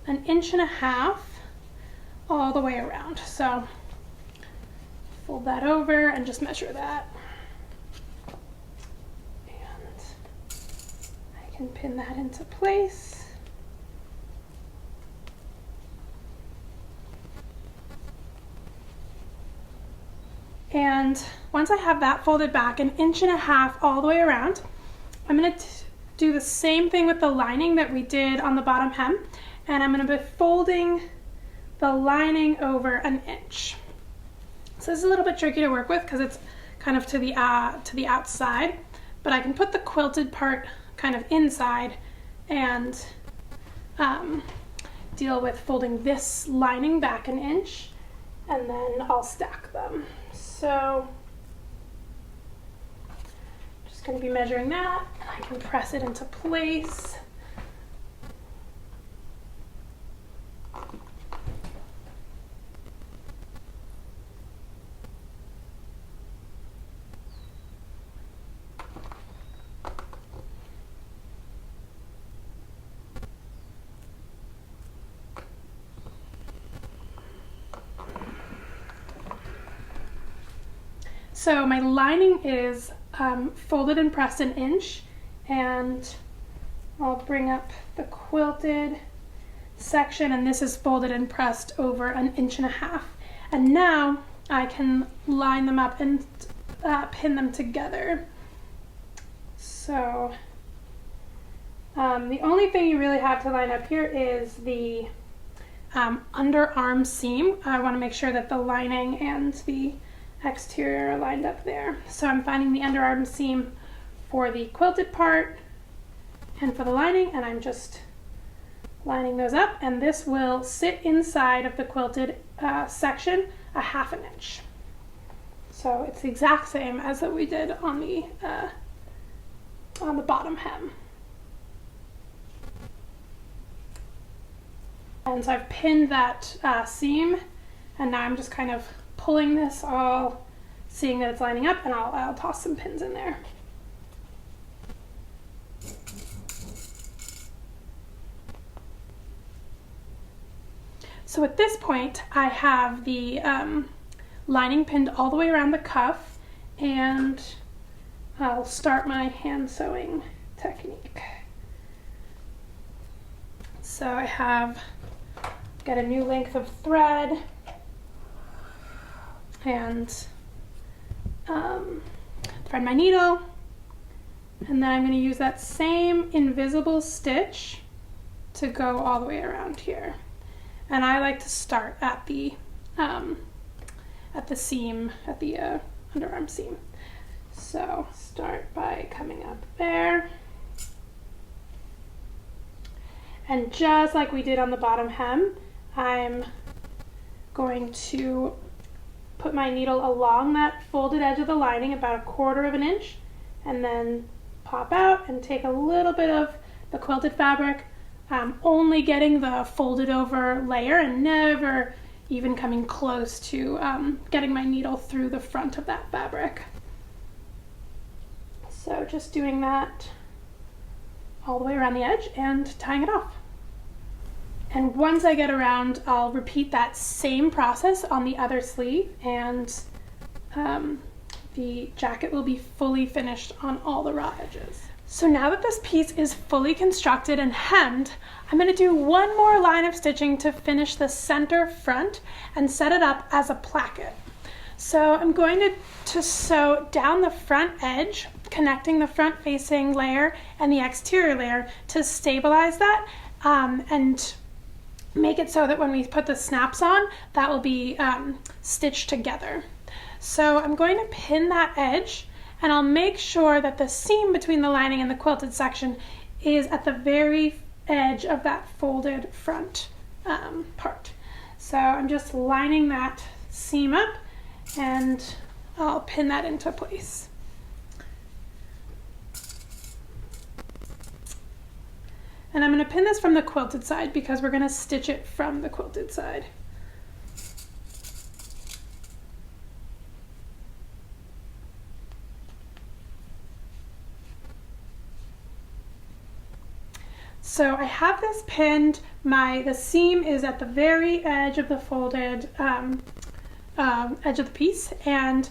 1.5 inches all the way around. So fold that over and just measure that. And I can pin that into place. And once I have that folded back 1.5 inches all the way around, I'm going to do the same thing with the lining that we did on the bottom hem, and I'm going to be folding the lining over 1 inch. So this is a little bit tricky to work with because it's kind of to the outside, but I can put the quilted part kind of inside and deal with folding this lining back 1 inch, and then I'll stack them. So just going to be measuring that, and I can press it into place. So my lining is folded and pressed 1 inch, and I'll bring up the quilted section, and this is folded and pressed over 1.5 inches. And now I can line them up and pin them together. So the only thing you really have to line up here is the underarm seam. I want to make sure that the lining and the exterior are lined up there. So I'm finding the underarm seam for the quilted part and for the lining, and I'm just lining those up, and this will sit inside of the quilted section 1/2 inch. So it's the exact same as that we did on the bottom hem. And so I've pinned that seam, and now I'm just kind of pulling this all, seeing that it's lining up, and I'll toss some pins in there. So at this point, I have the lining pinned all the way around the cuff, and I'll start my hand sewing technique. So I have got a new length of thread, and thread my needle, and then I'm going to use that same invisible stitch to go all the way around here. And I like to start at the seam, at the underarm seam. So start by coming up there, and just like we did on the bottom hem, I'm going to put my needle along that folded edge of the lining about 1/4 inch, and then pop out and take a little bit of the quilted fabric, only getting the folded over layer and never even coming close to getting my needle through the front of that fabric. So just doing that all the way around the edge and tying it off. And once I get around, I'll repeat that same process on the other sleeve, and the jacket will be fully finished on all the raw edges. So now that this piece is fully constructed and hemmed, I'm going to do one more line of stitching to finish the center front and set it up as a placket. So I'm going to sew down the front edge, connecting the front facing layer and the exterior layer to stabilize that and make it so that when we put the snaps on, that will be stitched together. So I'm going to pin that edge, and I'll make sure that the seam between the lining and the quilted section is at the very edge of that folded front part. So I'm just lining that seam up, and I'll pin that into place. And I'm going to pin this from the quilted side because we're going to stitch it from the quilted side. So I have this pinned, the seam is at the very edge of the folded edge of the piece, and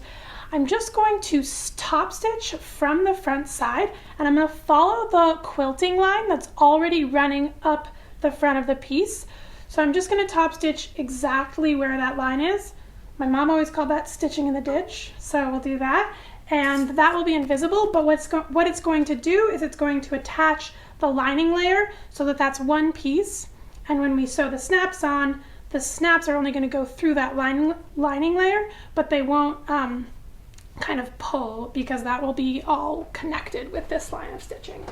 I'm just going to top stitch from the front side, and I'm going to follow the quilting line that's already running up the front of the piece. So I'm just going to top stitch exactly where that line is. My mom always called that stitching in the ditch, so we'll do that. And that will be invisible, but what it's going to do is it's going to attach the lining layer so that that's one piece. And when we sew the snaps on, the snaps are only going to go through that lining layer, but they won't kind of pull because that will be all connected with this line of stitching.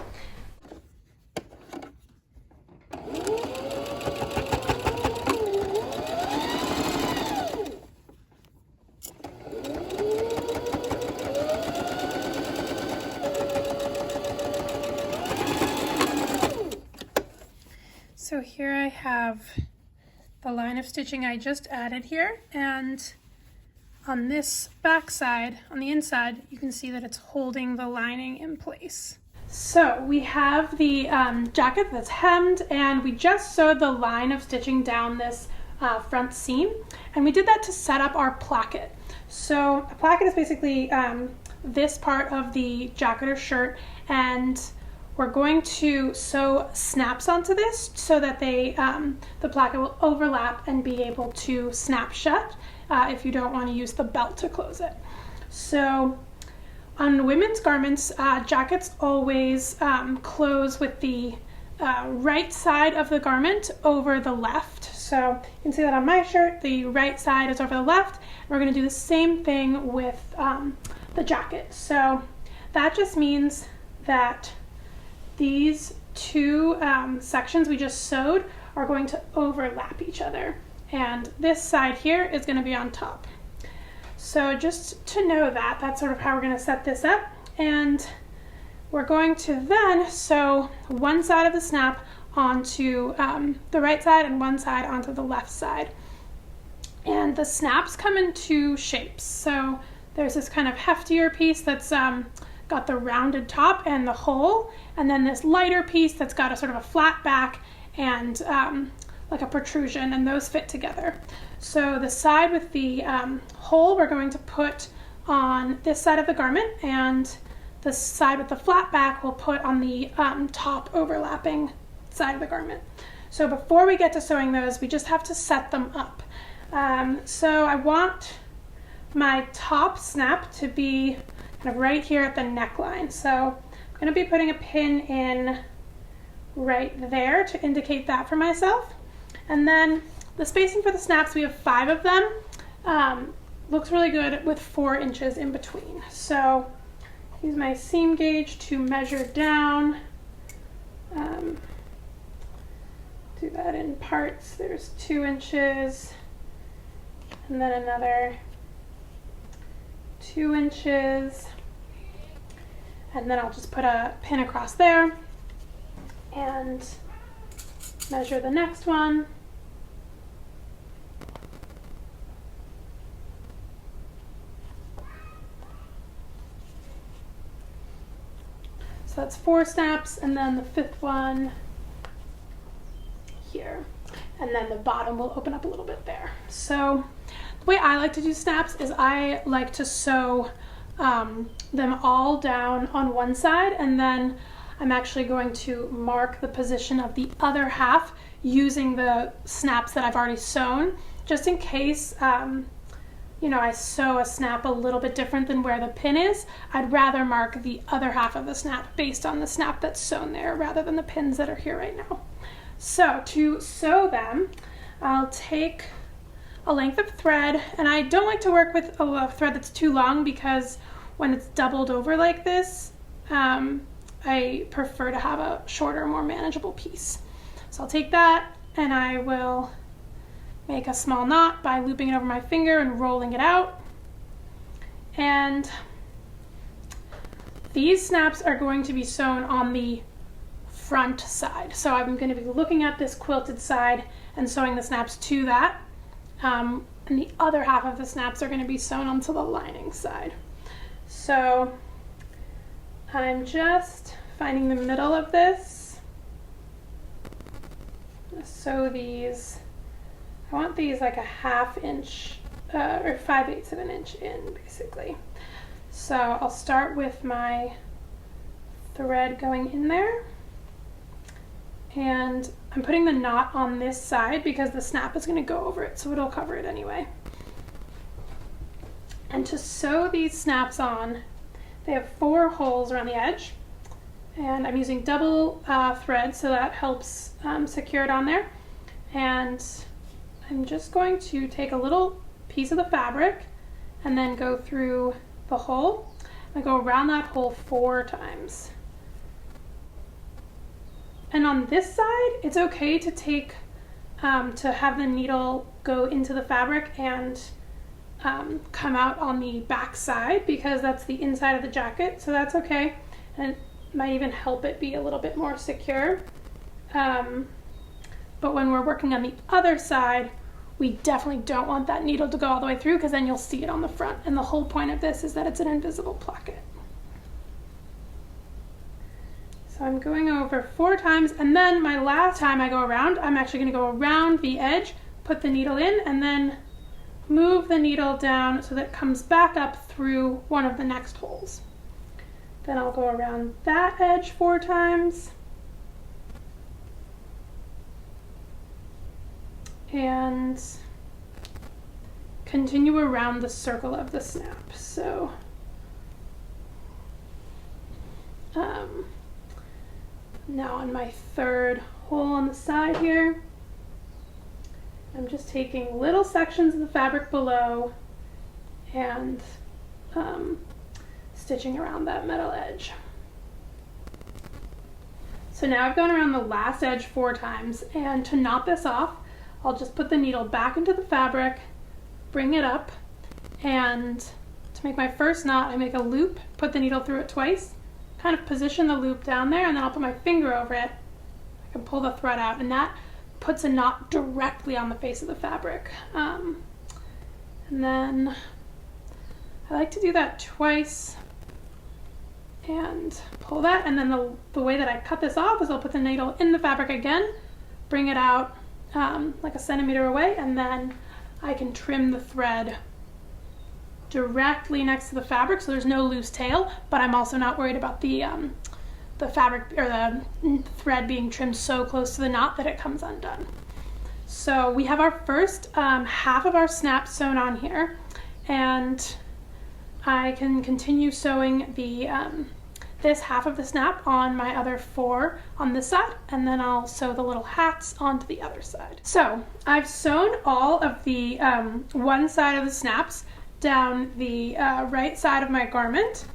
So here I have the line of stitching I just added here, and on this back side, on the inside, you can see that it's holding the lining in place. So we have the jacket that's hemmed, and we just sewed the line of stitching down this front seam, and we did that to set up our placket. So a placket is basically this part of the jacket or shirt, and we're going to sew snaps onto this so that the placket will overlap and be able to snap shut if you don't want to use the belt to close it. So on women's garments, jackets always close with the right side of the garment over the left. So you can see that on my shirt, the right side is over the left. We're going to do the same thing with the jacket. So that just means that these two sections we just sewed are going to overlap each other, and this side here is going to be on top. So just to know that, that's sort of how we're going to set this up, and we're going to then sew one side of the snap onto the right side and one side onto the left side. And the snaps come in two shapes. So there's this kind of heftier piece that's got the rounded top and the hole, and then this lighter piece that's got a sort of a flat back and like a protrusion, and those fit together. So the side with the hole we're going to put on this side of the garment, and the side with the flat back we'll put on the top overlapping side of the garment. So before we get to sewing those, we just have to set them up. So I want my top snap to be kind of right here at the neckline. So I'm going to be putting a pin in right there to indicate that for myself. And then the spacing for the snaps, we have 5 of them. Looks really good with 4 inches in between. So use my seam gauge to measure down. Do that in parts. There's 2 inches, and then another 2 inches, and then I'll just put a pin across there and measure the next one. So that's 4 snaps, and then the 5th one here, and then the bottom will open up a little bit there. So the way I like to do snaps is I like to sew them all down on one side, and then I'm actually going to mark the position of the other half using the snaps that I've already sewn, just in case you know, I sew a snap a little bit different than where the pin is. I'd rather mark the other half of the snap based on the snap that's sewn there rather than the pins that are here right now. So to sew them, I'll take a length of thread, and I don't like to work with a thread that's too long because when it's doubled over like this, I prefer to have a shorter, more manageable piece. So I'll take that and I will make a small knot by looping it over my finger and rolling it out. And these snaps are going to be sewn on the front side. So I'm going to be looking at this quilted side and sewing the snaps to that. And the other half of the snaps are going to be sewn onto the lining side. So I'm just finding the middle of this. Sew these. I want these like a 1/2 inch or 5/8 of an inch in, basically. So I'll start with my thread going in there, and I'm putting the knot on this side because the snap is going to go over it, so it'll cover it anyway. And to sew these snaps on, they have 4 holes around the edge, and I'm using double thread, so that helps secure it on there. And I'm just going to take a little piece of the fabric and then go through the hole and go around that hole 4 times. And on this side, it's okay to take, to have the needle go into the fabric and come out on the back side, because that's the inside of the jacket, so that's okay. And it might even help it be a little bit more secure. But when we're working on the other side, we definitely don't want that needle to go all the way through, because then you'll see it on the front. And the whole point of this is that it's an invisible placket. So I'm going over 4 times, and then my last time I go around, I'm actually going to go around the edge, put the needle in, and then move the needle down so that it comes back up through one of the next holes. Then I'll go around that edge 4 times. And continue around the circle of the snap. So now on my 3rd hole on the side here, I'm just taking little sections of the fabric below and stitching around that metal edge. So now I've gone around the last edge 4 times, and to knot this off, I'll just put the needle back into the fabric, bring it up, and to make my first knot, I make a loop, put the needle through it twice, kind of position the loop down there, and then I'll put my finger over it. I can pull the thread out, and that puts a knot directly on the face of the fabric. And then I like to do that twice and pull that, and then the way that I cut this off is I'll put the needle in the fabric again, bring it out like a centimeter away, and then I can trim the thread directly next to the fabric so there's no loose tail, but I'm also not worried about the fabric or the thread being trimmed so close to the knot that it comes undone. So we have our first half of our snap sewn on here, and I can continue sewing the this half of the snap on my other 4 on this side, and then I'll sew the little hats onto the other side. So I've sewn all of the one side of the snaps down the right side of my garment,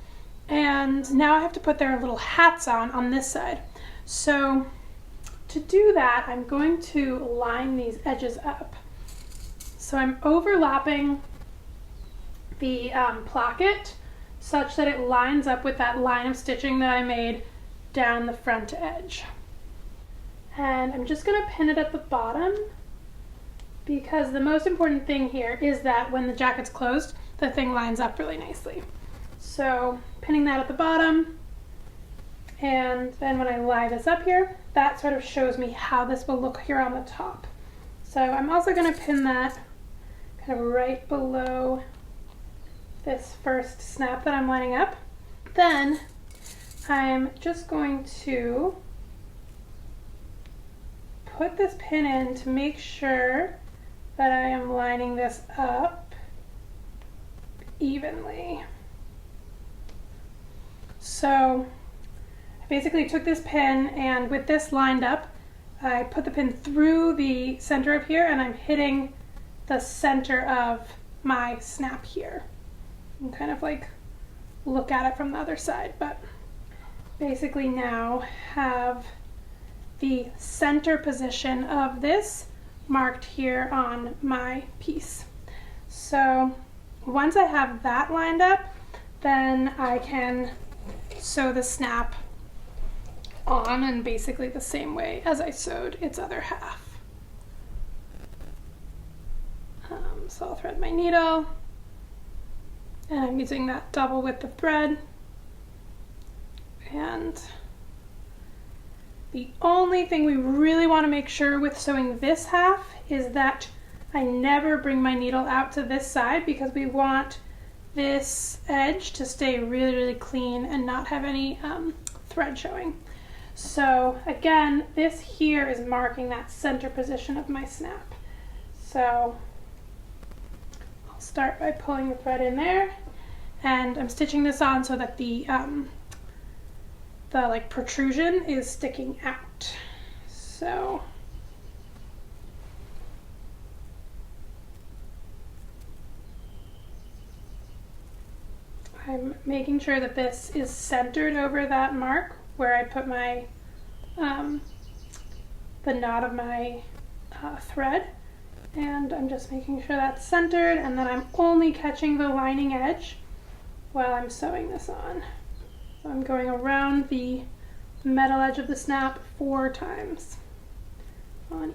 and now I have to put their little hats on this side. So to do that, I'm going to line these edges up. So I'm overlapping the placket such that it lines up with that line of stitching that I made down the front edge. And I'm just going to pin it at the bottom, because the most important thing here is that when the jacket's closed, the thing lines up really nicely. So pinning that at the bottom, and then when I lie this up here, that sort of shows me how this will look here on the top. So I'm also going to pin that kind of right below this first snap that I'm lining up. Then I'm just going to put this pin in to make sure that I am lining this up evenly. So I basically took this pin, and with this lined up, I put the pin through the center of here, and I'm hitting the center of my snap here. And kind of like look at it from the other side, but basically now have the center position of this marked here on my piece. So once I have that lined up, then I can sew the snap on in basically the same way as I sewed its other half. So I'll thread my needle, and I'm using that double width of thread. And the only thing we really want to make sure with sewing this half is that I never bring my needle out to this side, because we want this edge to stay really, really clean and not have any thread showing. So again, this here is marking that center position of my snap. So I'll start by pulling the thread in there, and I'm stitching this on so that the like protrusion is sticking out. So I'm making sure that this is centered over that mark where I put my the knot of my thread, and I'm just making sure that's centered, and then I'm only catching the lining edge while I'm sewing this on. So I'm going around the metal edge of the snap 4 times on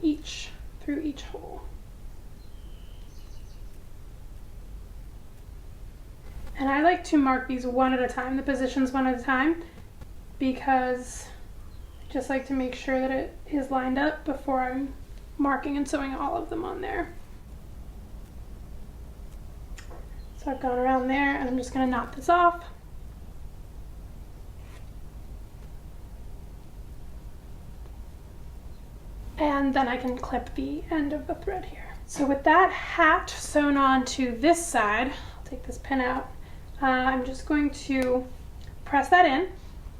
through each hole. And I like to mark these one at a time, the positions one at a time, because I just like to make sure that it is lined up before I'm marking and sewing all of them on there. So I've gone around there, and I'm just going to knot this off. And then I can clip the end of the thread here. So with that hat sewn on to this side, I'll take this pin out. I'm just going to press that in,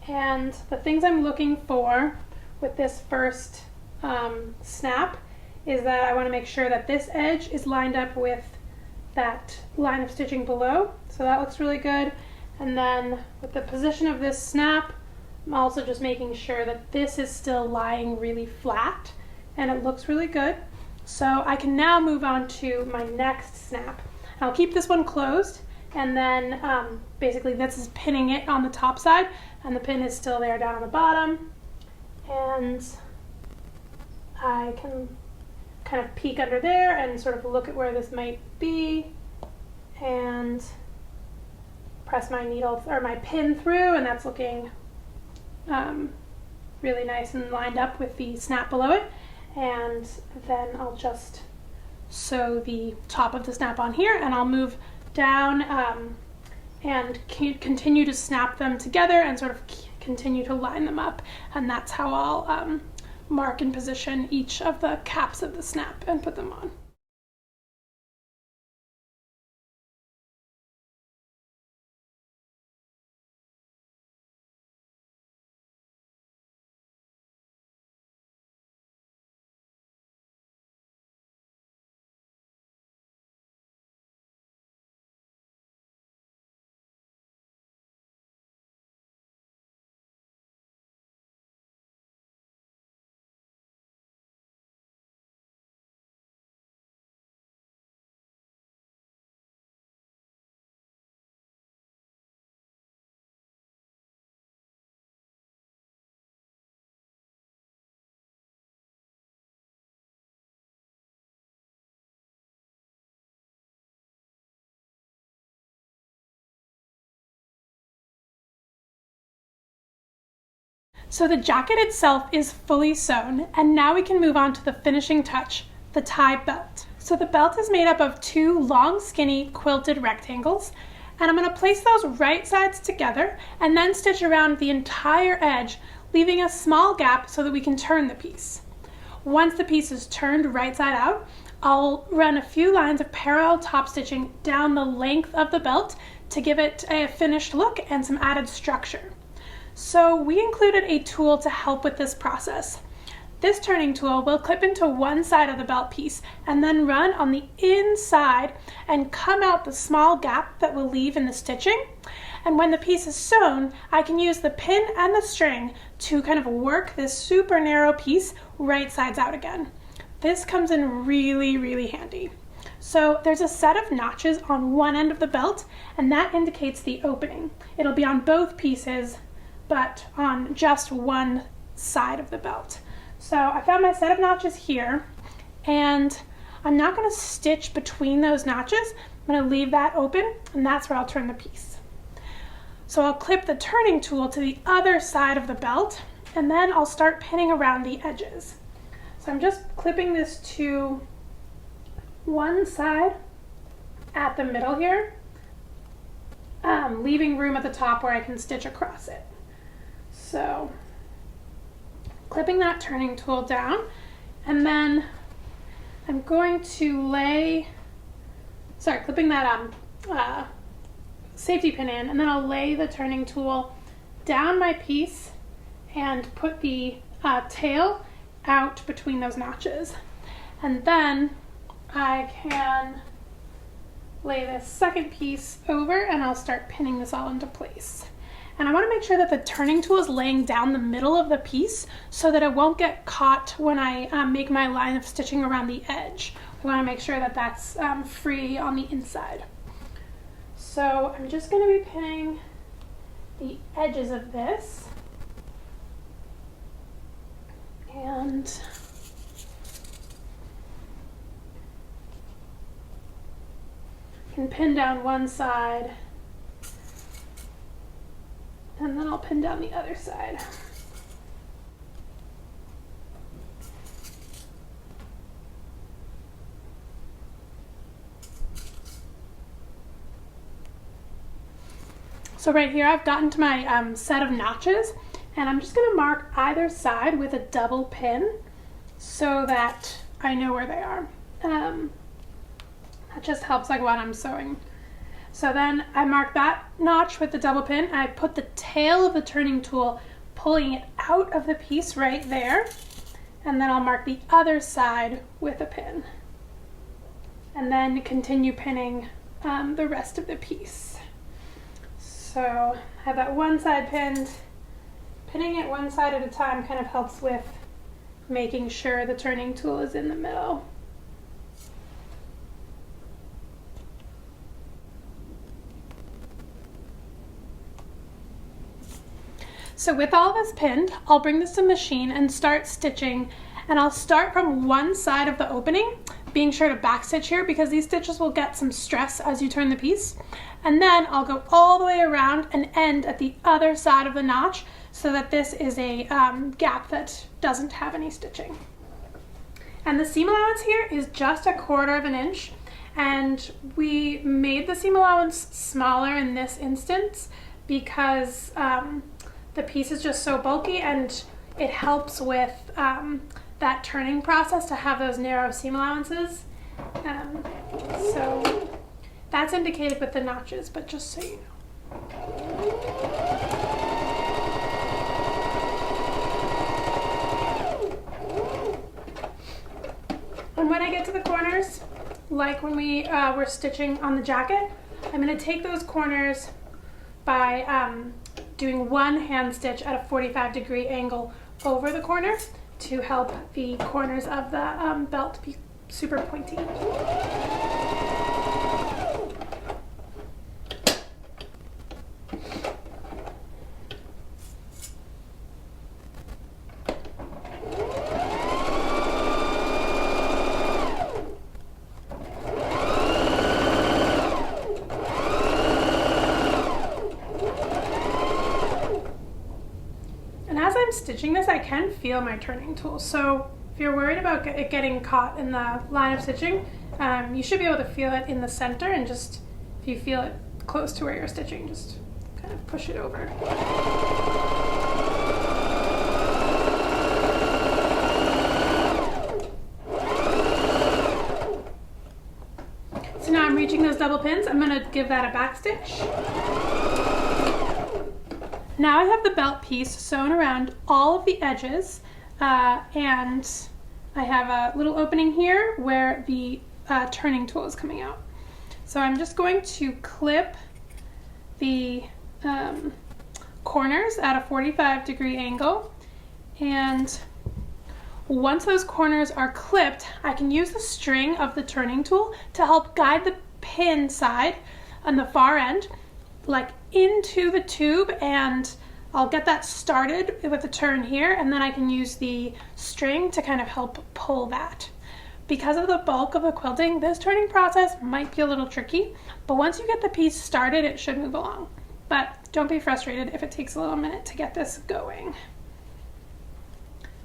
and the things I'm looking for with this first snap is that I want to make sure that this edge is lined up with that line of stitching below, so that looks really good. And then with the position of this snap, I'm also just making sure that this is still lying really flat and it looks really good. So I can now move on to my next snap. And I'll keep this one closed, and then basically this is pinning it on the top side, and the pin is still there down on the bottom. And I can kind of peek under there and sort of look at where this might be, and press my needle or my pin through, and that's looking really nice and lined up with the snap below it. And then I'll just sew the top of the snap on here, and I'll move down and continue to snap them together and sort of continue to line them up, and that's how I'll mark and position each of the caps of the snap and put them on. So the jacket itself is fully sewn, and now we can move on to the finishing touch, the tie belt. So the belt is made up of 2 long, skinny quilted rectangles, And I'm going to place those right sides together and then stitch around the entire edge, leaving a small gap so that we can turn the piece. Once the piece is turned right side out, I'll run a few lines of parallel top stitching down the length of the belt to give it a finished look and some added structure. So we included a tool to help with this process. This turning tool will clip into one side of the belt piece and then run on the inside and come out the small gap that we'll leave in the stitching. And when the piece is sewn, I can use the pin and the string to kind of work this super narrow piece right sides out again. This comes in really, really handy. So there's a set of notches on one end of the belt, and that indicates the opening. It'll be on both pieces, but on just one side of the belt. So I found my set of notches here, and I'm not going to stitch between those notches. I'm going to leave that open, and that's where I'll turn the piece. So I'll clip the turning tool to the other side of the belt, and then I'll start pinning around the edges. So I'm just clipping this to one side at the middle here, leaving room at the top where I can stitch across it. So clipping that turning tool down, and then I'm going to clipping that safety pin in, and then I'll lay the turning tool down my piece and put the tail out between those notches. And then I can lay this second piece over and I'll start pinning this all into place. And I want to make sure that the turning tool is laying down the middle of the piece so that it won't get caught when I make my line of stitching around the edge. We want to make sure that that's free on the inside. So I'm just going to be pinning the edges of this. And can pin down one side, and then I'll pin down the other side. So right here I've gotten to my set of notches, and I'm just going to mark either side with a double pin so that I know where they are. That just helps like when I'm sewing. So then I mark that notch with the double pin, and I put the tail of the turning tool, pulling it out of the piece right there, and then I'll mark the other side with a pin. And then continue pinning the rest of the piece. So I have that one side pinned. Pinning it one side at a time kind of helps with making sure the turning tool is in the middle. So with all this pinned, I'll bring this to the machine and start stitching, and I'll start from one side of the opening, being sure to backstitch here because these stitches will get some stress as you turn the piece. And then I'll go all the way around and end at the other side of the notch so that this is a gap that doesn't have any stitching. And the seam allowance here is just 1/4 inch, and we made the seam allowance smaller in this instance because the piece is just so bulky, and it helps with that turning process to have those narrow seam allowances. So that's indicated with the notches, but just so you know. And when I get to the corners, like when we were stitching on the jacket, I'm going to take those corners by doing one hand stitch at a 45-degree angle over the corner to help the corners of the belt be super pointy. Stitching this, I can feel my turning tool. So if you're worried about it getting caught in the line of stitching, you should be able to feel it in the center, and just if you feel it close to where you're stitching. Just kind of push it over. So now I'm reaching those double pins. I'm going to give that a back stitch. Now I have the belt piece sewn around all of the edges, and I have a little opening here where the turning tool is coming out. So I'm just going to clip the corners at a 45-degree angle, and once those corners are clipped, I can use the string of the turning tool to help guide the pin side on the far end, like into the tube, and I'll get that started with a turn here, and then I can use the string to kind of help pull that. Because of the bulk of the quilting, this turning process might be a little tricky, but once you get the piece started, it should move along. But don't be frustrated if it takes a little minute to get this going.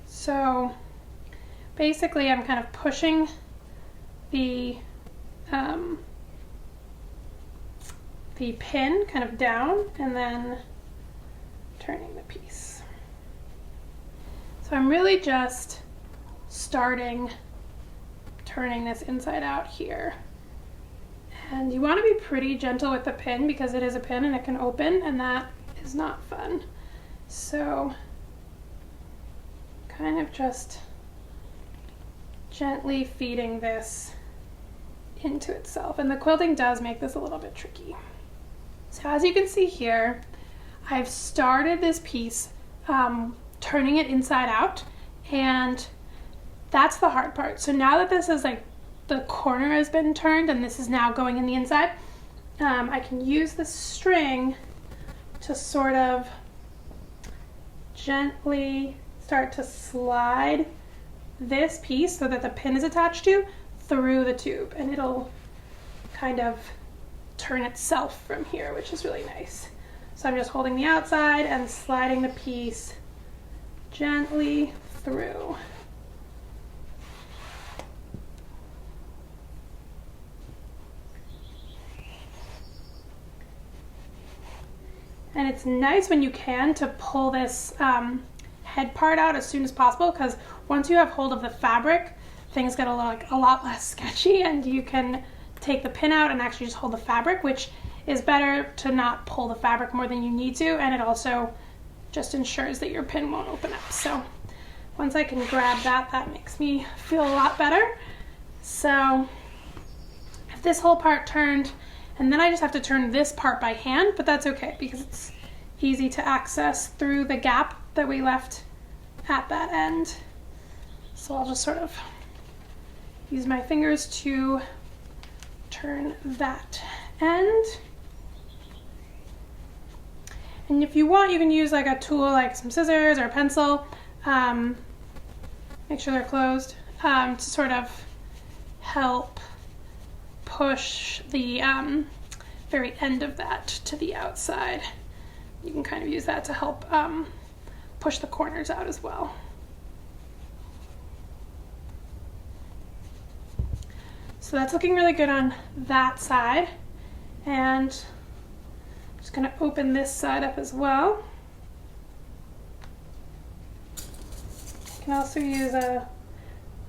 So basically I'm kind of pushing the pin kind of down and then turning the piece. So I'm really just starting turning this inside out here. And you want to be pretty gentle with the pin because it is a pin and it can open, and that is not fun. So kind of just gently feeding this into itself. And the quilting does make this a little bit tricky. So as you can see here, I've started this piece turning it inside out, and that's the hard part. So now that this is like the corner has been turned and this is now going in the inside, I can use the string to sort of gently start to slide this piece so that the pin is attached to through the tube, and it'll kind of turn itself from here, which is really nice. So I'm just holding the outside and sliding the piece gently through. And it's nice when you can to pull this head part out as soon as possible, because once you have hold of the fabric, things get a lot less sketchy, and you can take the pin out and actually just hold the fabric, which is better to not pull the fabric more than you need to, and it also just ensures that your pin won't open up. So once I can grab that, that makes me feel a lot better. So if this whole part turned, and then I just have to turn this part by hand, but that's okay because it's easy to access through the gap that we left at that end. So I'll just sort of use my fingers to turn that end. And if you want, you can use like a tool like some scissors or a pencil, make sure they're closed, to sort of help push the very end of that to the outside. You can kind of use that to help push the corners out as well. So that's looking really good on that side, and I'm just going to open this side up as well. You can also use a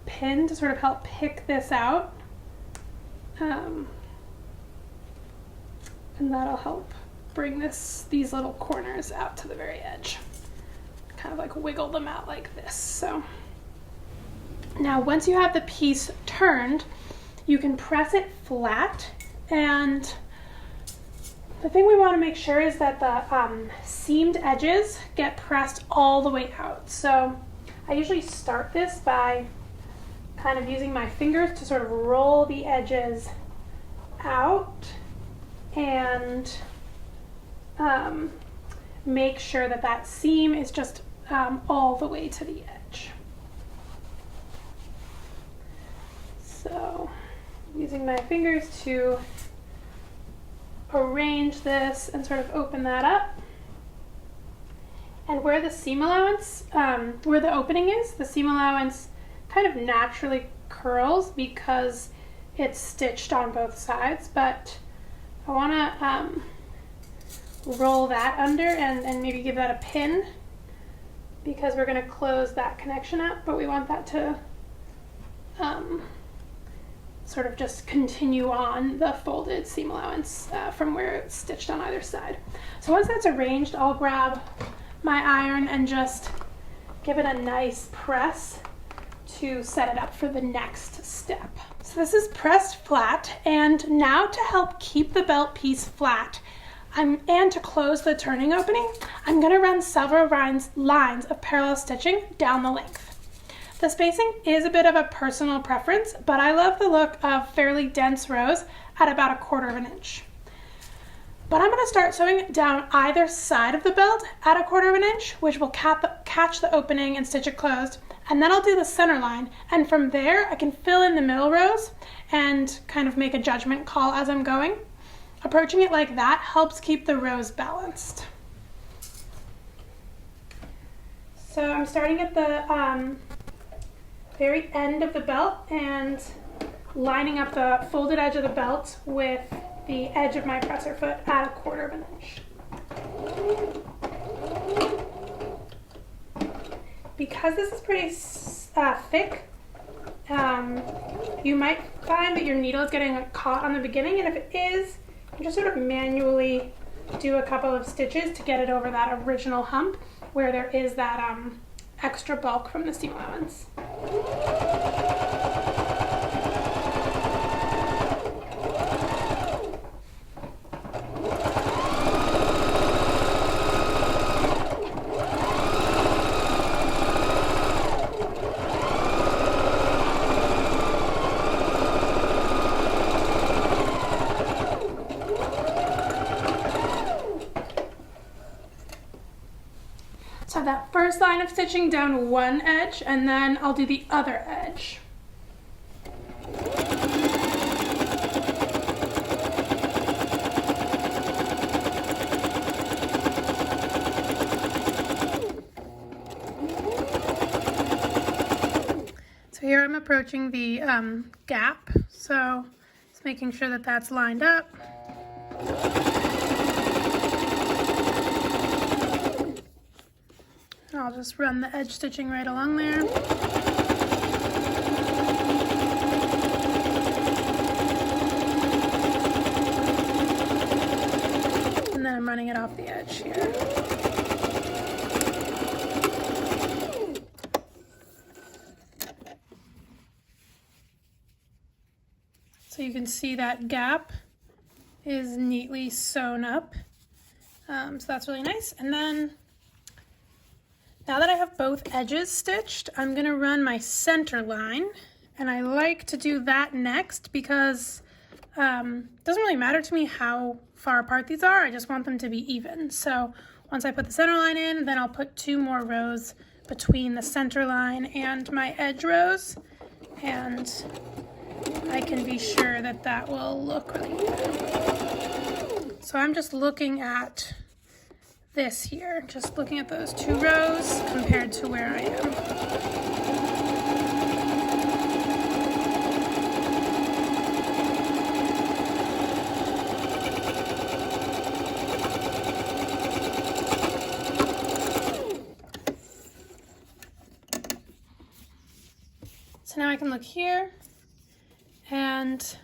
pin to sort of help pick this out, and that'll help bring these little corners out to the very edge. Kind of like wiggle them out like this. So now once you have the piece turned, you can press it flat, and the thing we want to make sure is that the seamed edges get pressed all the way out. So I usually start this by kind of using my fingers to sort of roll the edges out and make sure that that seam is just all the way to the edge. So using my fingers to arrange this and sort of open that up. And where the seam allowance, where the opening is, the seam allowance kind of naturally curls because it's stitched on both sides, but I want to roll that under and maybe give that a pin, because we're going to close that connection up, but we want that to sort of just continue on the folded seam allowance from where it's stitched on either side. So once that's arranged, I'll grab my iron and just give it a nice press to set it up for the next step. So this is pressed flat, and now to help keep the belt piece flat and to close the turning opening, I'm going to run several lines of parallel stitching down the length. The spacing is a bit of a personal preference, but I love the look of fairly dense rows at about 1/4 inch. But I'm going to start sewing down either side of the belt at 1/4 inch, which will catch the opening and stitch it closed, and then I'll do the center line, and from there I can fill in the middle rows and kind of make a judgment call as I'm going. Approaching it like that helps keep the rows balanced. So I'm starting at the very end of the belt and lining up the folded edge of the belt with the edge of my presser foot at 1/4 inch. Because this is pretty thick, you might find that your needle is getting caught on the beginning, and if it is, you just sort of manually do a couple of stitches to get it over that original hump where there is that extra bulk from the seam allowance. So that first line of stitching down one edge, and then I'll do the other edge. So here I'm approaching the gap, so just making sure that that's lined up. I'll just run the edge stitching right along there. And then I'm running it off the edge here. So you can see that gap is neatly sewn up. So that's really nice. And then now that I have both edges stitched, I'm gonna run my center line, and I like to do that next because it doesn't really matter to me how far apart these are, I just want them to be even. So once I put the center line in, then I'll put 2 more rows between the center line and my edge rows, and I can be sure that that will look really good. So I'm just looking at this here, just looking at those 2 rows compared to where I am. So now I can look here, and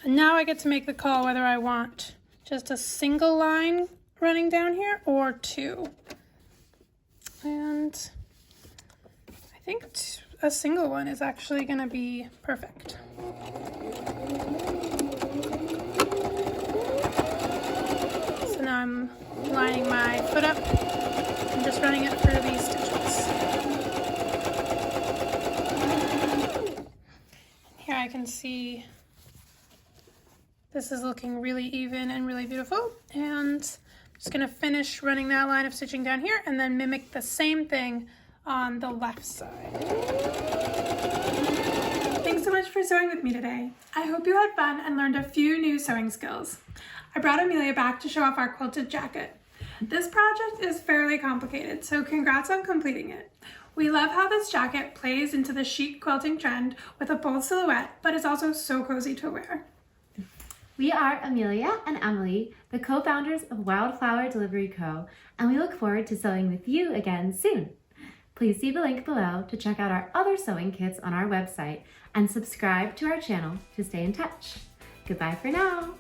now I get to make the call whether I want just a single line running down here or 2, and I think a single one is actually going to be perfect. So now I'm lining my foot up and just running it through these stitches. Here I can see this is looking really even and really beautiful, and just gonna finish running that line of stitching down here and then mimic the same thing on the left side. Thanks so much for sewing with me today. I hope you had fun and learned a few new sewing skills. I brought Amelia back to show off our quilted jacket. This project is fairly complicated, so congrats on completing it. We love how this jacket plays into the chic quilting trend with a bold silhouette, but it's also so cozy to wear. We are Amelia and Emily, the co-founders of Wildflower Delivery Co, and we look forward to sewing with you again soon. Please see the link below to check out our other sewing kits on our website and subscribe to our channel to stay in touch. Goodbye for now.